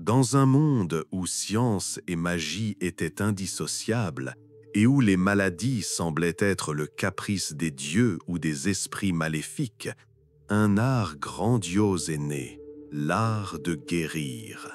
Dans un monde où science et magie étaient indissociables et où les maladies semblaient être le caprice des dieux ou des esprits maléfiques, un art grandiose est né, l'art de guérir.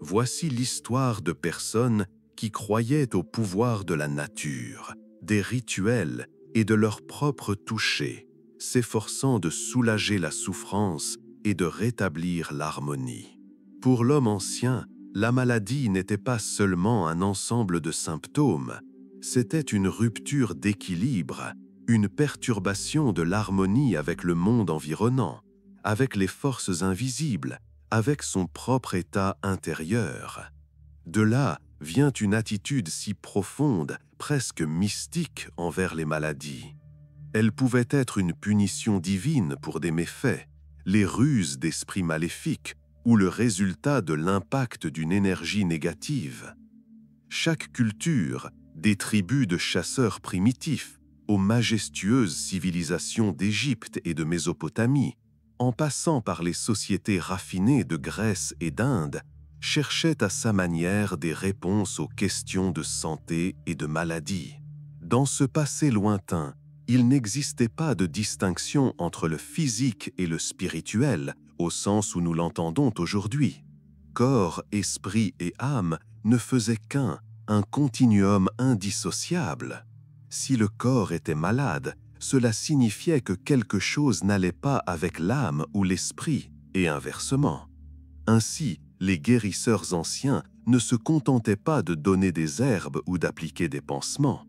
Voici l'histoire de personnes qui croyaient au pouvoir de la nature, des rituels et de leur propre toucher, s'efforçant de soulager la souffrance et de rétablir l'harmonie. Pour l'homme ancien, la maladie n'était pas seulement un ensemble de symptômes, c'était une rupture d'équilibre, une perturbation de l'harmonie avec le monde environnant, avec les forces invisibles, avec son propre état intérieur. De là vient une attitude si profonde, presque mystique envers les maladies. Elle pouvait être une punition divine pour des méfaits, les ruses d'esprits maléfiques ou le résultat de l'impact d'une énergie négative. Chaque culture, des tribus de chasseurs primitifs aux majestueuses civilisations d'Égypte et de Mésopotamie, en passant par les sociétés raffinées de Grèce et d'Inde, cherchait à sa manière des réponses aux questions de santé et de maladie. Dans ce passé lointain, il n'existait pas de distinction entre le physique et le spirituel, au sens où nous l'entendons aujourd'hui. Corps, esprit et âme ne faisaient qu'un continuum indissociable. Si le corps était malade, cela signifiait que quelque chose n'allait pas avec l'âme ou l'esprit, et inversement. Ainsi, les guérisseurs anciens ne se contentaient pas de donner des herbes ou d'appliquer des pansements.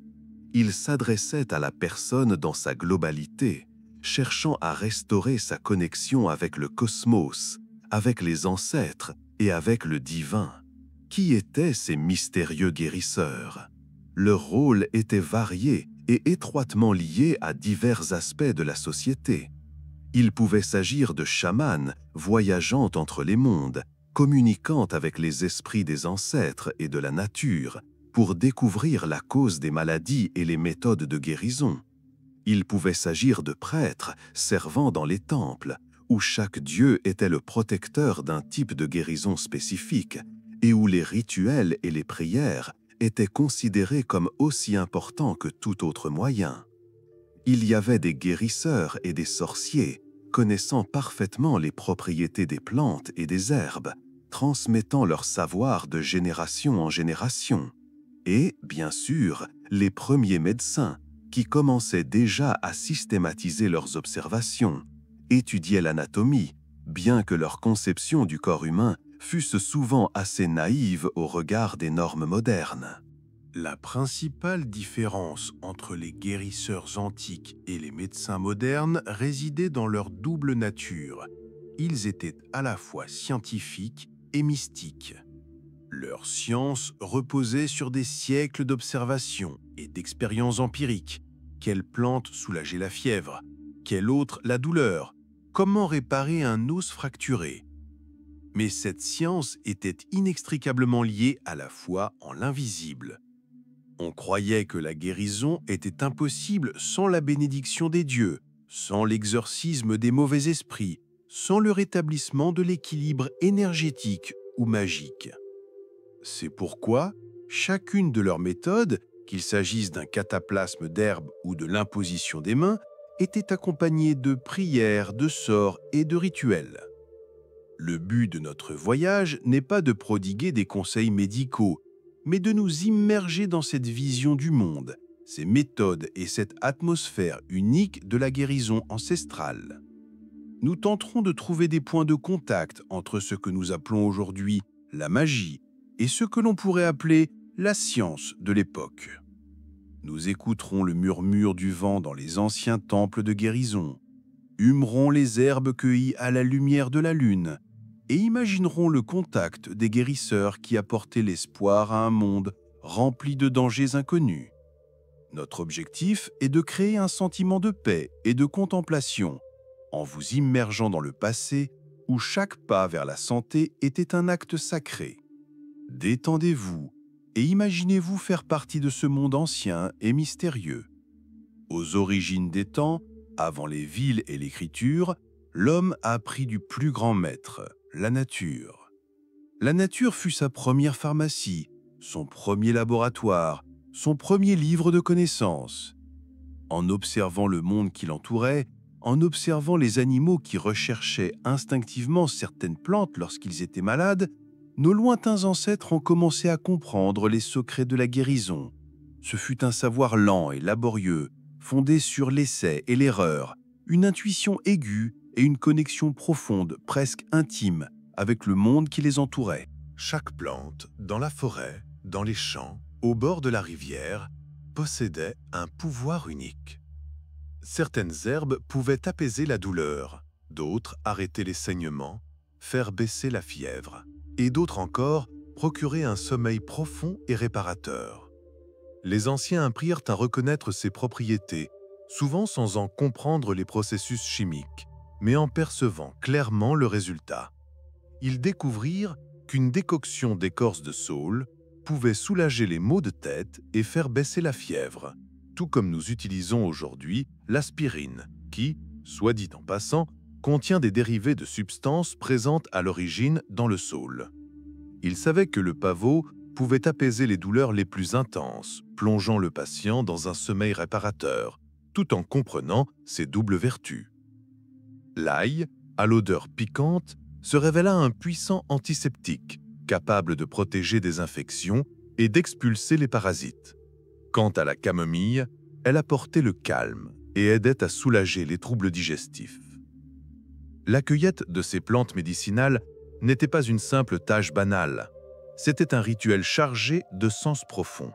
Ils s'adressaient à la personne dans sa globalité, cherchant à restaurer sa connexion avec le cosmos, avec les ancêtres et avec le divin. Qui étaient ces mystérieux guérisseurs? Leur rôle était varié et étroitement lié à divers aspects de la société. Il pouvait s'agir de chamans voyageant entre les mondes, communiquant avec les esprits des ancêtres et de la nature pour découvrir la cause des maladies et les méthodes de guérison. Il pouvait s'agir de prêtres servant dans les temples, où chaque dieu était le protecteur d'un type de guérison spécifique et où les rituels et les prières étaient considérés comme aussi importants que tout autre moyen. Il y avait des guérisseurs et des sorciers, connaissant parfaitement les propriétés des plantes et des herbes, transmettant leur savoir de génération en génération. Et, bien sûr, les premiers médecins, qui commençaient déjà à systématiser leurs observations, étudiaient l'anatomie, bien que leur conception du corps humain fussent souvent assez naïve au regard des normes modernes. La principale différence entre les guérisseurs antiques et les médecins modernes résidait dans leur double nature. Ils étaient à la fois scientifiques et mystiques. Leur science reposait sur des siècles d'observations et d'expériences empiriques. Quelle plante soulageait la fièvre? Quelle autre la douleur? Comment réparer un os fracturé? Mais cette science était inextricablement liée à la foi en l'invisible. On croyait que la guérison était impossible sans la bénédiction des dieux, sans l'exorcisme des mauvais esprits, sans le rétablissement de l'équilibre énergétique ou magique. C'est pourquoi chacune de leurs méthodes, qu'il s'agisse d'un cataplasme d'herbe ou de l'imposition des mains, était accompagnée de prières, de sorts et de rituels. Le but de notre voyage n'est pas de prodiguer des conseils médicaux, mais de nous immerger dans cette vision du monde, ces méthodes et cette atmosphère unique de la guérison ancestrale. Nous tenterons de trouver des points de contact entre ce que nous appelons aujourd'hui la magie et ce que l'on pourrait appeler la science de l'époque. Nous écouterons le murmure du vent dans les anciens temples de guérison, humerons les herbes cueillies à la lumière de la lune et imaginerons le contact des guérisseurs qui apportaient l'espoir à un monde rempli de dangers inconnus. Notre objectif est de créer un sentiment de paix et de contemplation en vous immergeant dans le passé où chaque pas vers la santé était un acte sacré. Détendez-vous et imaginez-vous faire partie de ce monde ancien et mystérieux. Aux origines des temps, avant les villes et l'écriture, l'homme a appris du plus grand maître, la nature. La nature fut sa première pharmacie, son premier laboratoire, son premier livre de connaissances. En observant le monde qui l'entourait, en observant les animaux qui recherchaient instinctivement certaines plantes lorsqu'ils étaient malades, nos lointains ancêtres ont commencé à comprendre les secrets de la guérison. Ce fut un savoir lent et laborieux, fondé sur l'essai et l'erreur, une intuition aiguë et une connexion profonde, presque intime, avec le monde qui les entourait. Chaque plante, dans la forêt, dans les champs, au bord de la rivière, possédait un pouvoir unique. Certaines herbes pouvaient apaiser la douleur, d'autres arrêter les saignements, faire baisser la fièvre, et d'autres encore procurer un sommeil profond et réparateur. Les anciens apprirent à reconnaître ces propriétés, souvent sans en comprendre les processus chimiques, mais en percevant clairement le résultat. Ils découvrirent qu'une décoction d'écorce de saule pouvait soulager les maux de tête et faire baisser la fièvre, tout comme nous utilisons aujourd'hui l'aspirine, qui, soit dit en passant, contient des dérivés de substances présentes à l'origine dans le saule. Ils savaient que le pavot pouvait apaiser les douleurs les plus intenses, plongeant le patient dans un sommeil réparateur, tout en comprenant ses doubles vertus. L'ail, à l'odeur piquante, se révéla un puissant antiseptique, capable de protéger des infections et d'expulser les parasites. Quant à la camomille, elle apportait le calme et aidait à soulager les troubles digestifs. La cueillette de ces plantes médicinales n'était pas une simple tâche banale, c'était un rituel chargé de sens profond.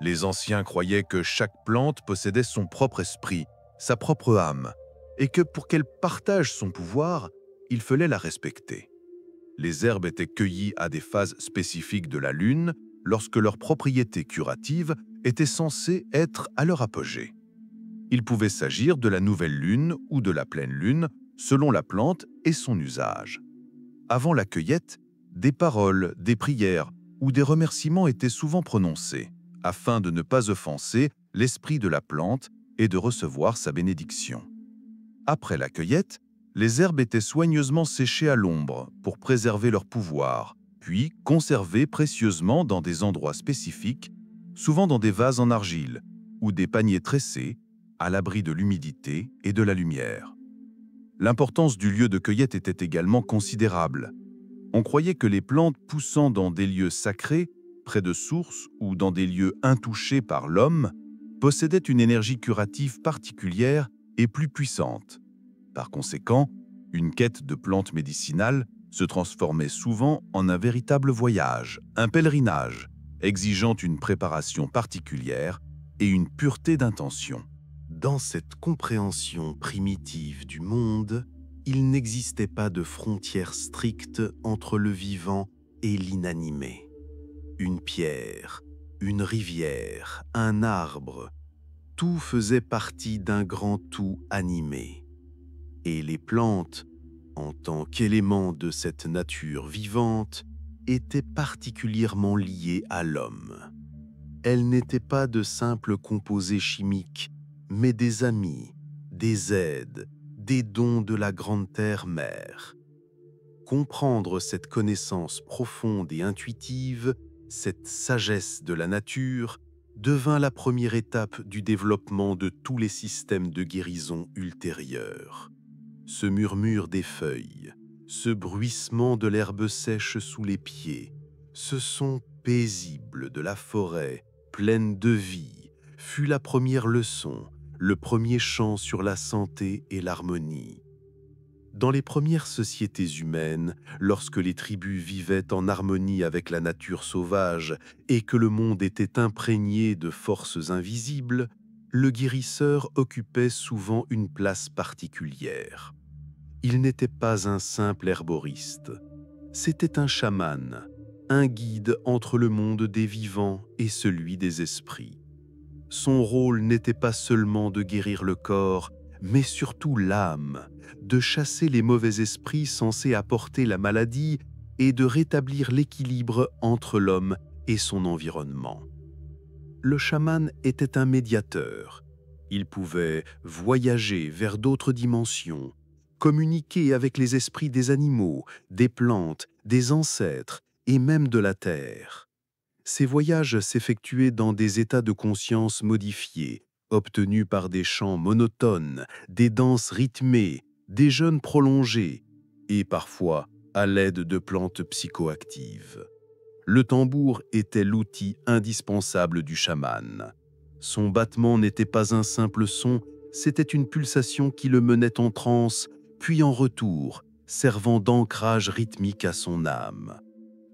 Les anciens croyaient que chaque plante possédait son propre esprit, sa propre âme, et que pour qu'elle partage son pouvoir, il fallait la respecter. Les herbes étaient cueillies à des phases spécifiques de la lune, lorsque leurs propriétés curatives étaient censées être à leur apogée. Il pouvait s'agir de la nouvelle lune ou de la pleine lune, selon la plante et son usage. Avant la cueillette, des paroles, des prières ou des remerciements étaient souvent prononcés, afin de ne pas offenser l'esprit de la plante et de recevoir sa bénédiction. Après la cueillette, les herbes étaient soigneusement séchées à l'ombre pour préserver leur pouvoir, puis conservées précieusement dans des endroits spécifiques, souvent dans des vases en argile ou des paniers tressés, à l'abri de l'humidité et de la lumière. L'importance du lieu de cueillette était également considérable. On croyait que les plantes poussant dans des lieux sacrés, près de sources ou dans des lieux intouchés par l'homme, possédaient une énergie curative particulière et plus puissante. Par conséquent, une quête de plantes médicinales se transformait souvent en un véritable voyage, un pèlerinage, exigeant une préparation particulière et une pureté d'intention. Dans cette compréhension primitive du monde, il n'existait pas de frontière stricte entre le vivant et l'inanimé. Une pierre, une rivière, un arbre, tout faisait partie d'un grand tout animé. Et les plantes, en tant qu'éléments de cette nature vivante, étaient particulièrement liées à l'homme. Elles n'étaient pas de simples composés chimiques, mais des amis, des aides, des dons de la grande terre-mère. Comprendre cette connaissance profonde et intuitive, cette sagesse de la nature, devint la première étape du développement de tous les systèmes de guérison ultérieurs. Ce murmure des feuilles, ce bruissement de l'herbe sèche sous les pieds, ce son paisible de la forêt, pleine de vie, fut la première leçon, le premier chant sur la santé et l'harmonie. Dans les premières sociétés humaines, lorsque les tribus vivaient en harmonie avec la nature sauvage et que le monde était imprégné de forces invisibles, le guérisseur occupait souvent une place particulière. Il n'était pas un simple herboriste, c'était un chaman, un guide entre le monde des vivants et celui des esprits. Son rôle n'était pas seulement de guérir le corps, mais surtout l'âme, de chasser les mauvais esprits censés apporter la maladie et de rétablir l'équilibre entre l'homme et son environnement. Le chaman était un médiateur. Il pouvait voyager vers d'autres dimensions, communiquer avec les esprits des animaux, des plantes, des ancêtres et même de la terre. Ces voyages s'effectuaient dans des états de conscience modifiés, obtenus par des chants monotones, des danses rythmées, des jeûnes prolongés et parfois à l'aide de plantes psychoactives. Le tambour était l'outil indispensable du chaman. Son battement n'était pas un simple son, c'était une pulsation qui le menait en transe, puis en retour, servant d'ancrage rythmique à son âme.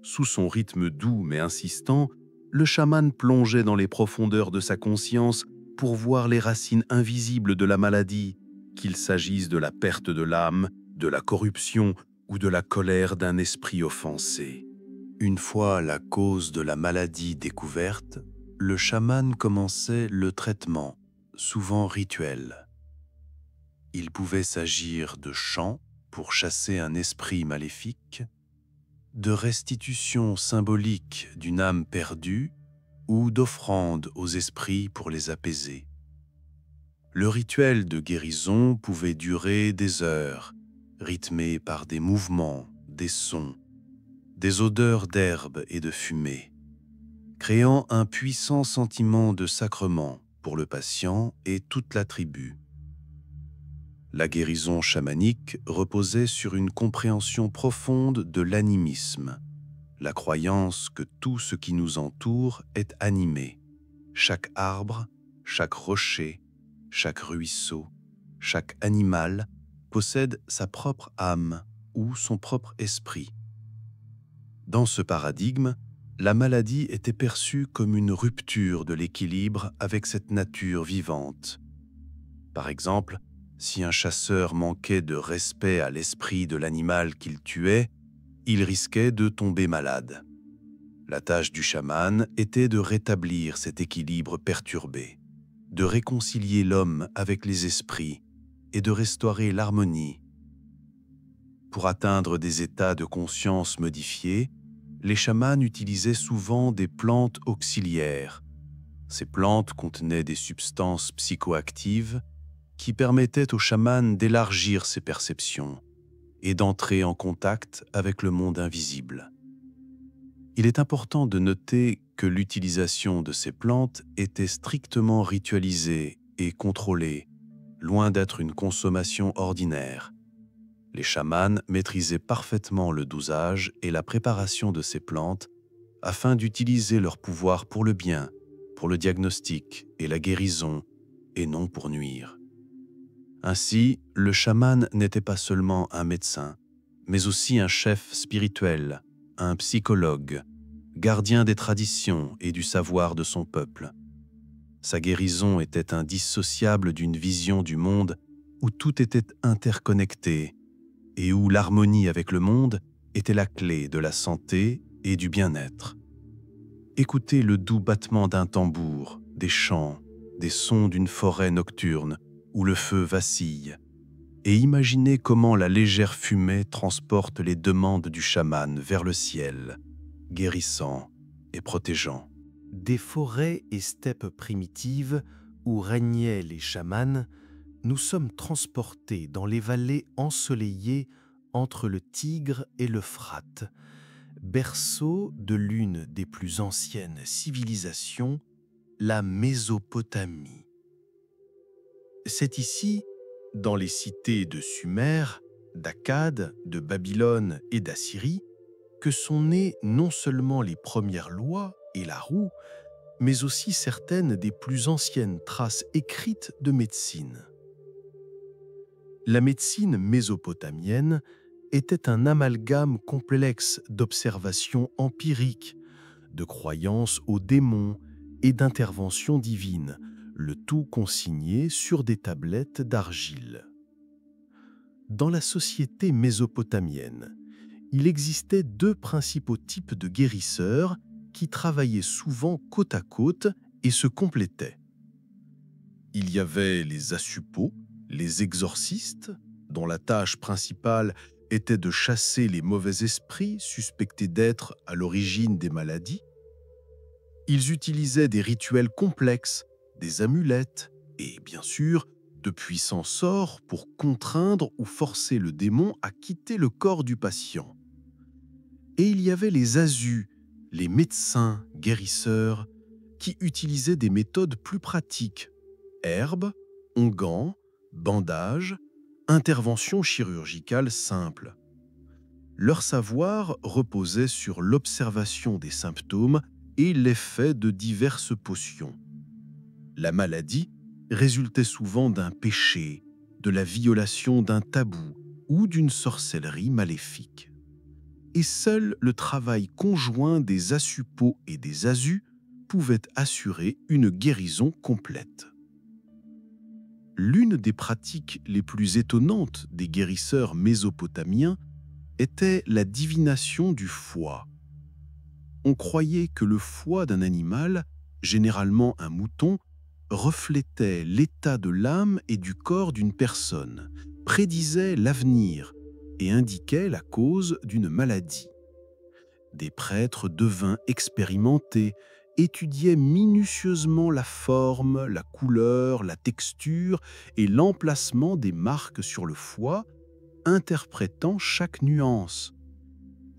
Sous son rythme doux mais insistant, le chaman plongeait dans les profondeurs de sa conscience pour voir les racines invisibles de la maladie, qu'il s'agisse de la perte de l'âme, de la corruption ou de la colère d'un esprit offensé. Une fois la cause de la maladie découverte, le chaman commençait le traitement, souvent rituel. Il pouvait s'agir de chants pour chasser un esprit maléfique, de restitution symbolique d'une âme perdue ou d'offrande aux esprits pour les apaiser. Le rituel de guérison pouvait durer des heures, rythmé par des mouvements, des sons, des odeurs d'herbe et de fumée, créant un puissant sentiment de sacrement pour le patient et toute la tribu. La guérison chamanique reposait sur une compréhension profonde de l'animisme, la croyance que tout ce qui nous entoure est animé. Chaque arbre, chaque rocher, chaque ruisseau, chaque animal possède sa propre âme ou son propre esprit. Dans ce paradigme, la maladie était perçue comme une rupture de l'équilibre avec cette nature vivante. Par exemple, si un chasseur manquait de respect à l'esprit de l'animal qu'il tuait, il risquait de tomber malade. La tâche du chaman était de rétablir cet équilibre perturbé, de réconcilier l'homme avec les esprits et de restaurer l'harmonie. Pour atteindre des états de conscience modifiés, les chamans utilisaient souvent des plantes auxiliaires. Ces plantes contenaient des substances psychoactives qui permettaient au chaman d'élargir ses perceptions et d'entrer en contact avec le monde invisible. Il est important de noter que l'utilisation de ces plantes était strictement ritualisée et contrôlée, loin d'être une consommation ordinaire. Les chamans maîtrisaient parfaitement le dosage et la préparation de ces plantes afin d'utiliser leur pouvoir pour le bien, pour le diagnostic et la guérison, et non pour nuire. Ainsi, le chaman n'était pas seulement un médecin, mais aussi un chef spirituel, un psychologue, gardien des traditions et du savoir de son peuple. Sa guérison était indissociable d'une vision du monde où tout était interconnecté et où l'harmonie avec le monde était la clé de la santé et du bien-être. Écoutez le doux battement d'un tambour, des chants, des sons d'une forêt nocturne où le feu vacille, et imaginez comment la légère fumée transporte les demandes du chaman vers le ciel, guérissant et protégeant. Des forêts et steppes primitives où régnaient les chamans, nous sommes transportés dans les vallées ensoleillées entre le Tigre et l'Euphrate, berceau de l'une des plus anciennes civilisations, la Mésopotamie. C'est ici, dans les cités de Sumer, d'Akkad, de Babylone et d'Assyrie, que sont nées non seulement les premières lois et la roue, mais aussi certaines des plus anciennes traces écrites de médecine. La médecine mésopotamienne était un amalgame complexe d'observations empiriques, de croyances aux démons et d'interventions divines, le tout consigné sur des tablettes d'argile. Dans la société mésopotamienne, il existait deux principaux types de guérisseurs qui travaillaient souvent côte à côte et se complétaient. Il y avait les assupos, les exorcistes, dont la tâche principale était de chasser les mauvais esprits suspectés d'être à l'origine des maladies. Ils utilisaient des rituels complexes, des amulettes et, bien sûr, de puissants sorts pour contraindre ou forcer le démon à quitter le corps du patient. Et il y avait les azus, les médecins guérisseurs, qui utilisaient des méthodes plus pratiques, herbes, onguents, bandages, interventions chirurgicales simples. Leur savoir reposait sur l'observation des symptômes et l'effet de diverses potions. La maladie résultait souvent d'un péché, de la violation d'un tabou ou d'une sorcellerie maléfique. Et seul le travail conjoint des asupos et des azus pouvait assurer une guérison complète. L'une des pratiques les plus étonnantes des guérisseurs mésopotamiens était la divination du foie. On croyait que le foie d'un animal, généralement un mouton, reflétait l'état de l'âme et du corps d'une personne, prédisait l'avenir et indiquait la cause d'une maladie. Des prêtres devins expérimentés étudiaient minutieusement la forme, la couleur, la texture et l'emplacement des marques sur le foie, interprétant chaque nuance.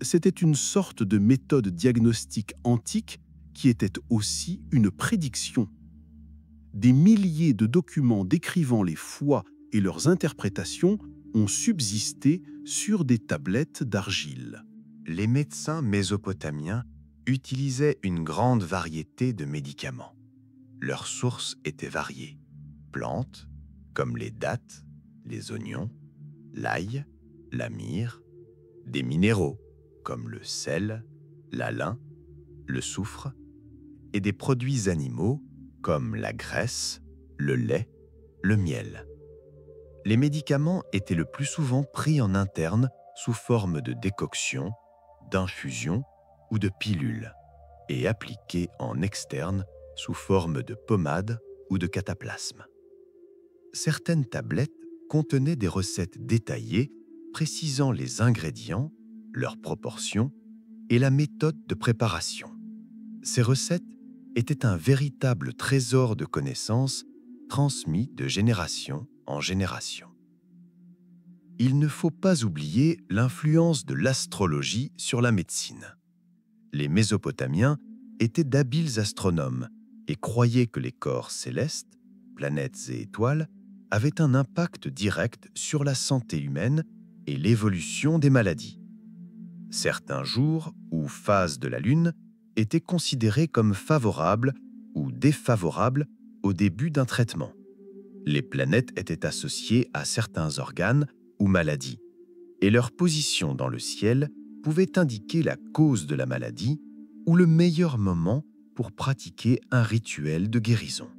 C'était une sorte de méthode diagnostique antique qui était aussi une prédiction. Des milliers de documents décrivant les foies et leurs interprétations ont subsisté sur des tablettes d'argile. Les médecins mésopotamiens utilisaient une grande variété de médicaments. Leurs sources étaient variées. Plantes, comme les dattes, les oignons, l'ail, la myrrhe, des minéraux, comme le sel, l'alun, le soufre, et des produits animaux, comme la graisse, le lait, le miel. Les médicaments étaient le plus souvent pris en interne sous forme de décoction, d'infusion ou de pilule, et appliqués en externe sous forme de pommade ou de cataplasme. Certaines tablettes contenaient des recettes détaillées précisant les ingrédients, leurs proportions et la méthode de préparation. Ces recettes étaient un véritable trésor de connaissances transmis de génération en génération. Il ne faut pas oublier l'influence de l'astrologie sur la médecine. Les Mésopotamiens étaient d'habiles astronomes et croyaient que les corps célestes, planètes et étoiles, avaient un impact direct sur la santé humaine et l'évolution des maladies. Certains jours ou phases de la Lune étaient considérés comme favorables ou défavorables au début d'un traitement. Les planètes étaient associées à certains organes ou maladies, et leur position dans le ciel pouvait indiquer la cause de la maladie ou le meilleur moment pour pratiquer un rituel de guérison.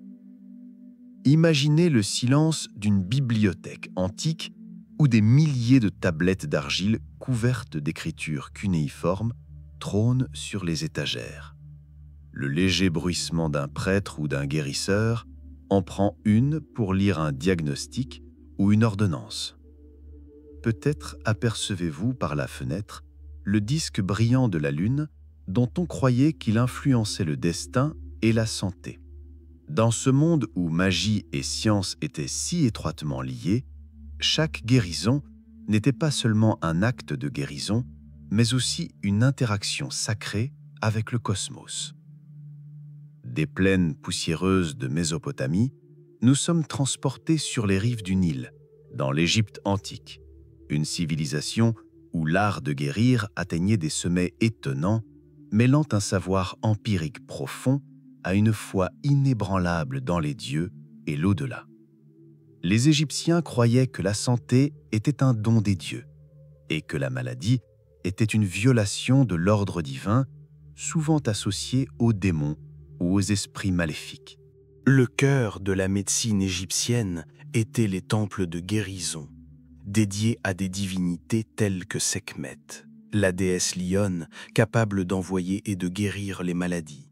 Imaginez le silence d'une bibliothèque antique où des milliers de tablettes d'argile couvertes d'écritures cunéiformes trônent sur les étagères. Le léger bruissement d'un prêtre ou d'un guérisseur en prend une pour lire un diagnostic ou une ordonnance. Peut-être apercevez-vous par la fenêtre le disque brillant de la Lune dont on croyait qu'il influençait le destin et la santé. Dans ce monde où magie et science étaient si étroitement liées, chaque guérison n'était pas seulement un acte de guérison, mais aussi une interaction sacrée avec le cosmos. Des plaines poussiéreuses de Mésopotamie, nous sommes transportés sur les rives du Nil, dans l'Égypte antique, une civilisation où l'art de guérir atteignait des sommets étonnants, mêlant un savoir empirique profond à une foi inébranlable dans les dieux et l'au-delà. Les Égyptiens croyaient que la santé était un don des dieux et que la maladie était une violation de l'ordre divin, souvent associée aux démons ou aux esprits maléfiques. Le cœur de la médecine égyptienne étaient les temples de guérison, dédiés à des divinités telles que Sekhmet, la déesse lionne capable d'envoyer et de guérir les maladies.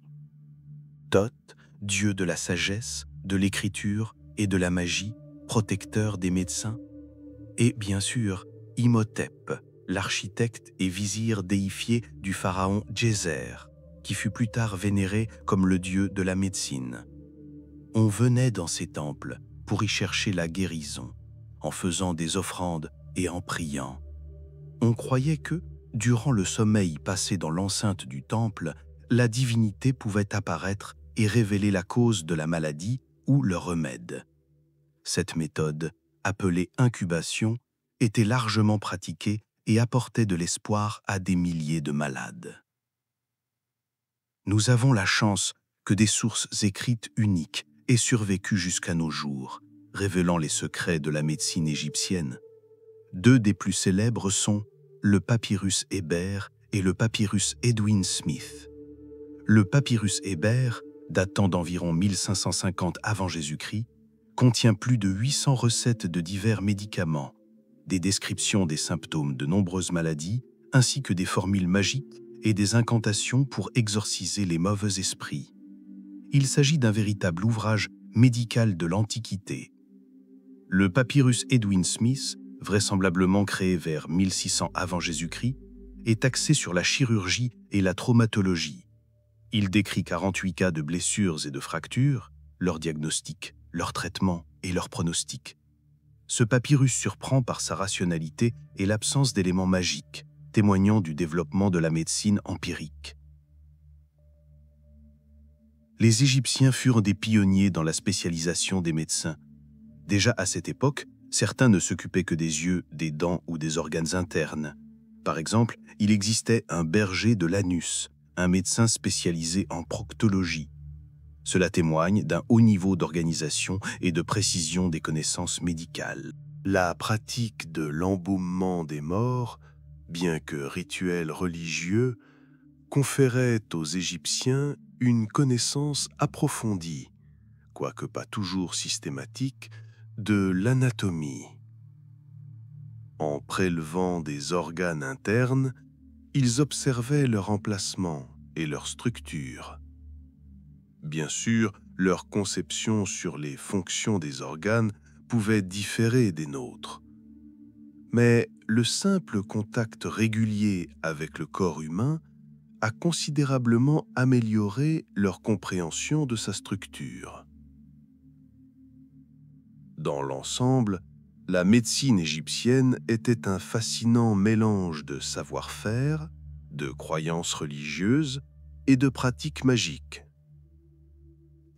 Thoth, dieu de la sagesse, de l'écriture et de la magie, protecteur des médecins. Et bien sûr, Imhotep, l'architecte et vizir déifié du pharaon Djéser, qui fut plus tard vénéré comme le dieu de la médecine. On venait dans ces temples pour y chercher la guérison, en faisant des offrandes et en priant. On croyait que, Durant le sommeil passé dans l'enceinte du temple, la divinité pouvait apparaître et révéler la cause de la maladie ou le remède. Cette méthode, appelée incubation, était largement pratiquée et apportait de l'espoir à des milliers de malades. Nous avons la chance que des sources écrites uniques aient survécu jusqu'à nos jours, révélant les secrets de la médecine égyptienne. Deux des plus célèbres sont le papyrus Hébert et le papyrus Edwin Smith. Le papyrus Hébert, datant d'environ 1550 avant Jésus-Christ, contient plus de 800 recettes de divers médicaments, des descriptions des symptômes de nombreuses maladies, ainsi que des formules magiques et des incantations pour exorciser les mauvais esprits. Il s'agit d'un véritable ouvrage médical de l'Antiquité. Le papyrus Edwin Smith, vraisemblablement créé vers 1600 avant Jésus-Christ, est axé sur la chirurgie et la traumatologie. Il décrit 48 cas de blessures et de fractures, leur diagnostic, leur traitement et leur pronostic. Ce papyrus surprend par sa rationalité et l'absence d'éléments magiques, témoignant du développement de la médecine empirique. Les Égyptiens furent des pionniers dans la spécialisation des médecins. Déjà à cette époque, certains ne s'occupaient que des yeux, des dents ou des organes internes. Par exemple, il existait un berger de l'anus, un médecin spécialisé en proctologie. Cela témoigne d'un haut niveau d'organisation et de précision des connaissances médicales. La pratique de l'embaumement des morts, bien que rituel religieux, conférait aux Égyptiens une connaissance approfondie, quoique pas toujours systématique, de l'anatomie. En prélevant des organes internes, ils observaient leur emplacement et leur structure. Bien sûr, leur conception sur les fonctions des organes pouvait différer des nôtres. Mais le simple contact régulier avec le corps humain a considérablement amélioré leur compréhension de sa structure. Dans l'ensemble, la médecine égyptienne était un fascinant mélange de savoir-faire, de croyances religieuses et de pratiques magiques.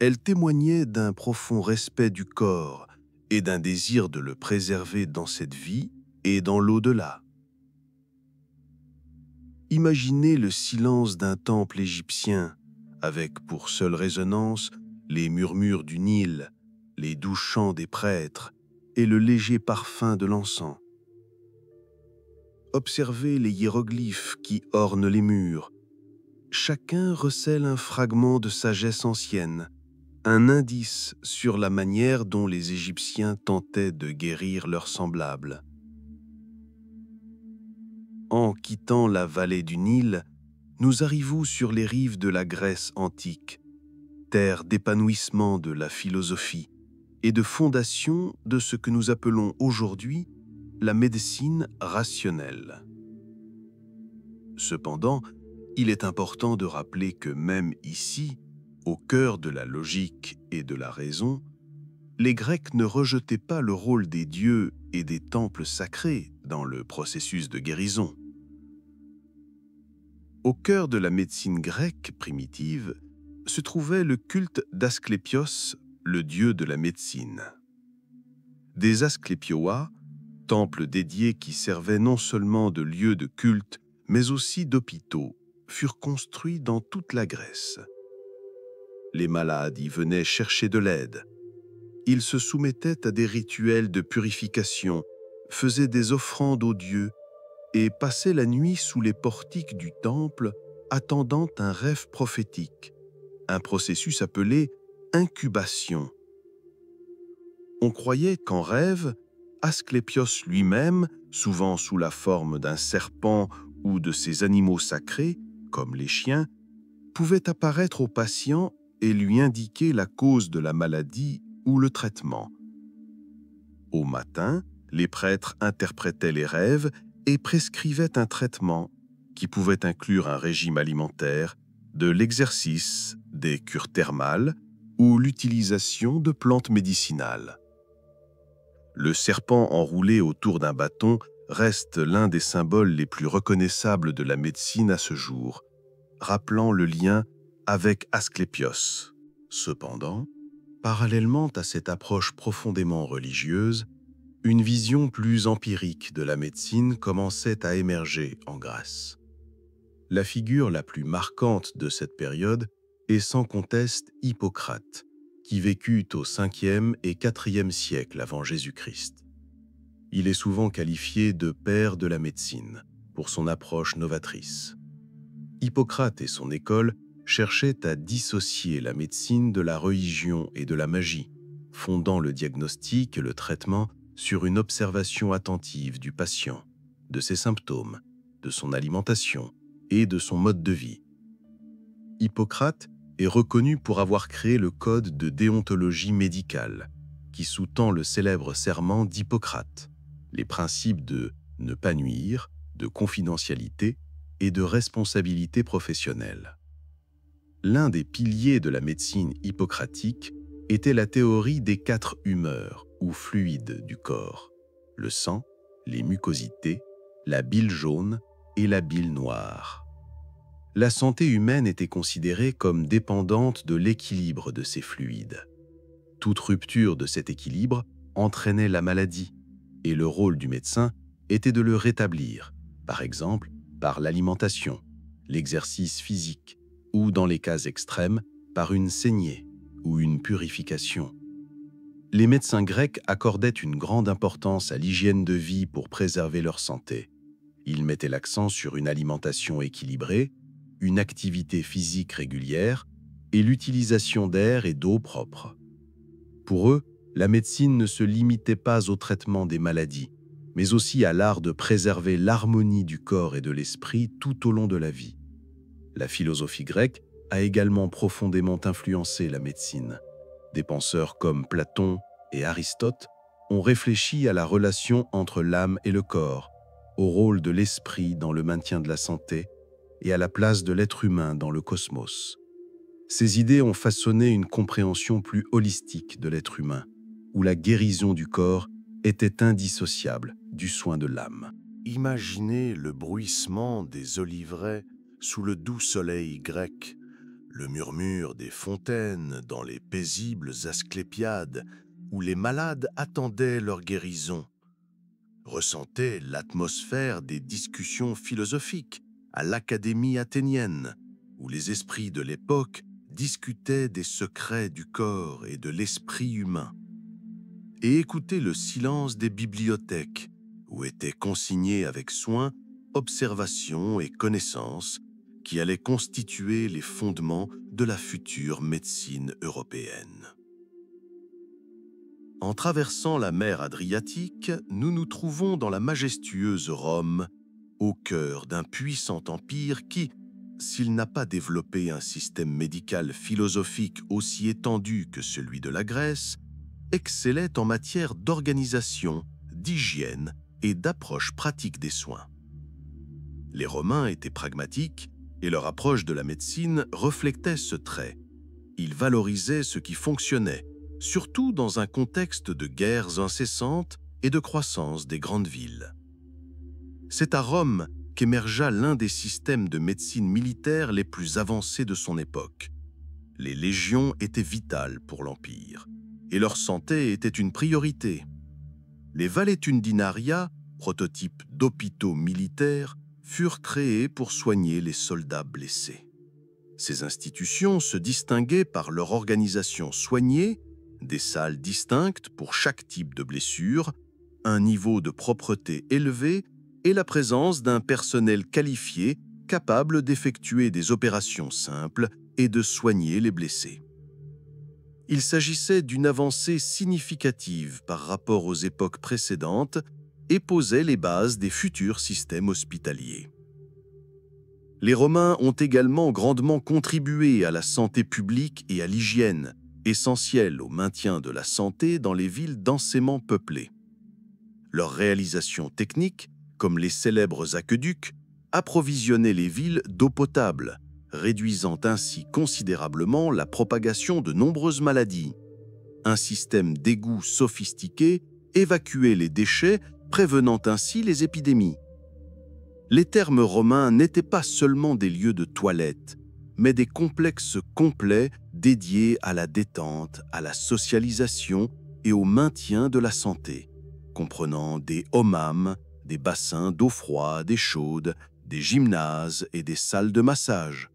Elle témoignait d'un profond respect du corps et d'un désir de le préserver dans cette vie et dans l'au-delà. Imaginez le silence d'un temple égyptien, avec pour seule résonance les murmures du Nil, les doux chants des prêtres et le léger parfum de l'encens. Observez les hiéroglyphes qui ornent les murs. Chacun recèle un fragment de sagesse ancienne, un indice sur la manière dont les Égyptiens tentaient de guérir leurs semblables. En quittant la vallée du Nil, nous arrivons sur les rives de la Grèce antique, terre d'épanouissement de la philosophie et de fondation de ce que nous appelons aujourd'hui la médecine rationnelle. Cependant, il est important de rappeler que même ici, au cœur de la logique et de la raison, les Grecs ne rejetaient pas le rôle des dieux et des temples sacrés dans le processus de guérison. Au cœur de la médecine grecque primitive se trouvait le culte d'Asclépios, le dieu de la médecine. Des Asclépioas, temples dédiés qui servaient non seulement de lieux de culte, mais aussi d'hôpitaux, furent construits dans toute la Grèce. Les malades y venaient chercher de l'aide. Ils se soumettaient à des rituels de purification, faisaient des offrandes aux dieux et passaient la nuit sous les portiques du temple, attendant un rêve prophétique, un processus appelé incubation. On croyait qu'en rêve, Asclépios lui-même, souvent sous la forme d'un serpent ou de ces animaux sacrés, comme les chiens, pouvait apparaître au patient et lui indiquer la cause de la maladie ou le traitement. Au matin, les prêtres interprétaient les rêves et prescrivaient un traitement qui pouvait inclure un régime alimentaire, de l'exercice, des cures thermales ou l'utilisation de plantes médicinales. Le serpent enroulé autour d'un bâton reste l'un des symboles les plus reconnaissables de la médecine à ce jour, rappelant le lien avec Asclépios. Cependant, parallèlement à cette approche profondément religieuse, une vision plus empirique de la médecine commençait à émerger en Grèce. La figure la plus marquante de cette période est sans conteste Hippocrate, qui vécut au 5e et 4e siècle avant Jésus-Christ. Il est souvent qualifié de père de la médecine pour son approche novatrice. Hippocrate et son école cherchaient à dissocier la médecine de la religion et de la magie, fondant le diagnostic et le traitement sur une observation attentive du patient, de ses symptômes, de son alimentation et de son mode de vie. Hippocrate est reconnu pour avoir créé le code de déontologie médicale, qui sous-tend le célèbre serment d'Hippocrate, les principes de ne pas nuire, de confidentialité et de responsabilité professionnelle. L'un des piliers de la médecine hippocratique était la théorie des 4 humeurs ou fluides du corps, le sang, les mucosités, la bile jaune et la bile noire. La santé humaine était considérée comme dépendante de l'équilibre de ces fluides. Toute rupture de cet équilibre entraînait la maladie, et le rôle du médecin était de le rétablir, par exemple par l'alimentation, l'exercice physique, ou dans les cas extrêmes, par une saignée ou une purification. Les médecins grecs accordaient une grande importance à l'hygiène de vie pour préserver leur santé. Ils mettaient l'accent sur une alimentation équilibrée, une activité physique régulière et l'utilisation d'air et d'eau propre. Pour eux, la médecine ne se limitait pas au traitement des maladies, mais aussi à l'art de préserver l'harmonie du corps et de l'esprit tout au long de la vie. La philosophie grecque a également profondément influencé la médecine. Des penseurs comme Platon et Aristote ont réfléchi à la relation entre l'âme et le corps, au rôle de l'esprit dans le maintien de la santé et à la place de l'être humain dans le cosmos. Ces idées ont façonné une compréhension plus holistique de l'être humain, où la guérison du corps était indissociable du soin de l'âme. Imaginez le bruissement des oliveraies sous le doux soleil grec, le murmure des fontaines dans les paisibles Asclépiades où les malades attendaient leur guérison. Ressentez l'atmosphère des discussions philosophiques à l'Académie athénienne, où les esprits de l'époque discutaient des secrets du corps et de l'esprit humain. Et écoutez le silence des bibliothèques, où étaient consignés avec soin observations et connaissances qui allaient constituer les fondements de la future médecine européenne. En traversant la mer Adriatique, nous nous trouvons dans la majestueuse Rome, au cœur d'un puissant empire qui, s'il n'a pas développé un système médical philosophique aussi étendu que celui de la Grèce, excellait en matière d'organisation, d'hygiène et d'approche pratique des soins. Les Romains étaient pragmatiques et leur approche de la médecine reflétait ce trait. Ils valorisaient ce qui fonctionnait, surtout dans un contexte de guerres incessantes et de croissance des grandes villes. C'est à Rome qu'émergea l'un des systèmes de médecine militaire les plus avancés de son époque. Les légions étaient vitales pour l'Empire, et leur santé était une priorité. Les Valetundinaria, prototypes d'hôpitaux militaires, furent créés pour soigner les soldats blessés. Ces institutions se distinguaient par leur organisation soignée, des salles distinctes pour chaque type de blessure, un niveau de propreté élevé et la présence d'un personnel qualifié capable d'effectuer des opérations simples et de soigner les blessés. Il s'agissait d'une avancée significative par rapport aux époques précédentes et posait les bases des futurs systèmes hospitaliers. Les Romains ont également grandement contribué à la santé publique et à l'hygiène, essentielle au maintien de la santé dans les villes densément peuplées. Leurs réalisations techniques, comme les célèbres aqueducs, approvisionnaient les villes d'eau potable, réduisant ainsi considérablement la propagation de nombreuses maladies. Un système d'égouts sophistiqué évacuait les déchets prévenant ainsi les épidémies. Les thermes romains n'étaient pas seulement des lieux de toilette, mais des complexes complets dédiés à la détente, à la socialisation et au maintien de la santé, comprenant des hammams, des bassins d'eau froide et chaude, des gymnases et des salles de massage.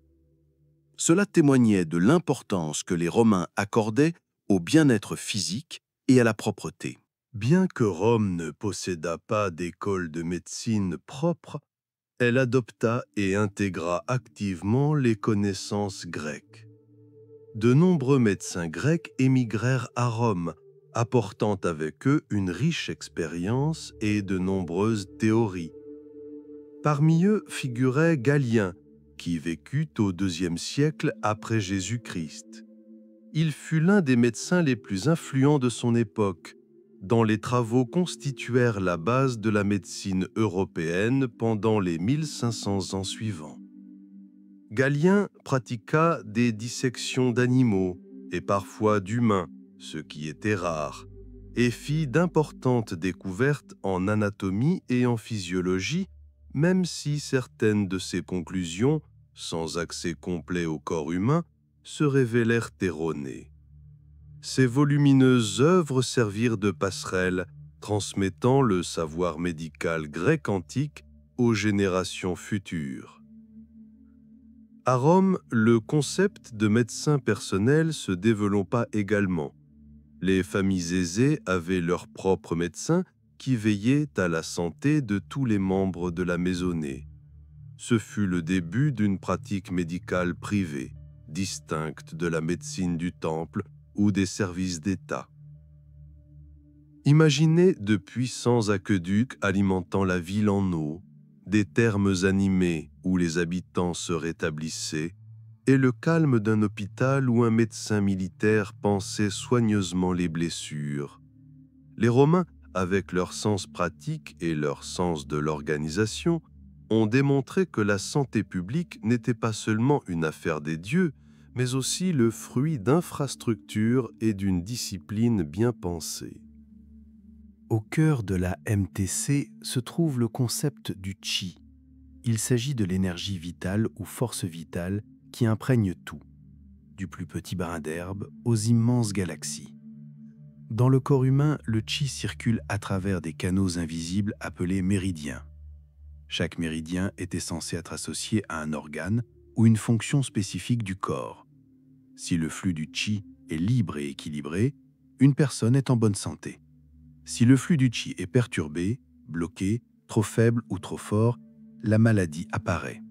Cela témoignait de l'importance que les Romains accordaient au bien-être physique et à la propreté. Bien que Rome ne possédât pas d'école de médecine propre, elle adopta et intégra activement les connaissances grecques. De nombreux médecins grecs émigrèrent à Rome, apportant avec eux une riche expérience et de nombreuses théories. Parmi eux figurait Galien, qui vécut au IIe siècle après Jésus-Christ. Il fut l'un des médecins les plus influents de son époque, dont les travaux constituèrent la base de la médecine européenne pendant les 1500 ans suivants. Galien pratiqua des dissections d'animaux et parfois d'humains, ce qui était rare, et fit d'importantes découvertes en anatomie et en physiologie, même si certaines de ses conclusions, sans accès complet au corps humain, se révélèrent erronées. Ces volumineuses œuvres servirent de passerelle, transmettant le savoir médical grec antique aux générations futures. À Rome, le concept de médecin personnel se développa également. Les familles aisées avaient leurs propres médecins qui veillaient à la santé de tous les membres de la maisonnée. Ce fut le début d'une pratique médicale privée, distincte de la médecine du temple ou des services d'État. Imaginez de puissants aqueducs alimentant la ville en eau, des thermes animés où les habitants se rétablissaient, et le calme d'un hôpital où un médecin militaire pansait soigneusement les blessures. Les Romains, avec leur sens pratique et leur sens de l'organisation, ont démontré que la santé publique n'était pas seulement une affaire des dieux, mais aussi le fruit d'infrastructures et d'une discipline bien pensée. Au cœur de la MTC se trouve le concept du chi. Il s'agit de l'énergie vitale ou force vitale qui imprègne tout, du plus petit brin d'herbe aux immenses galaxies. Dans le corps humain, le chi circule à travers des canaux invisibles appelés méridiens. Chaque méridien était censé être associé à un organe ou une fonction spécifique du corps. Si le flux du chi est libre et équilibré, une personne est en bonne santé. Si le flux du chi est perturbé, bloqué, trop faible ou trop fort, la maladie apparaît.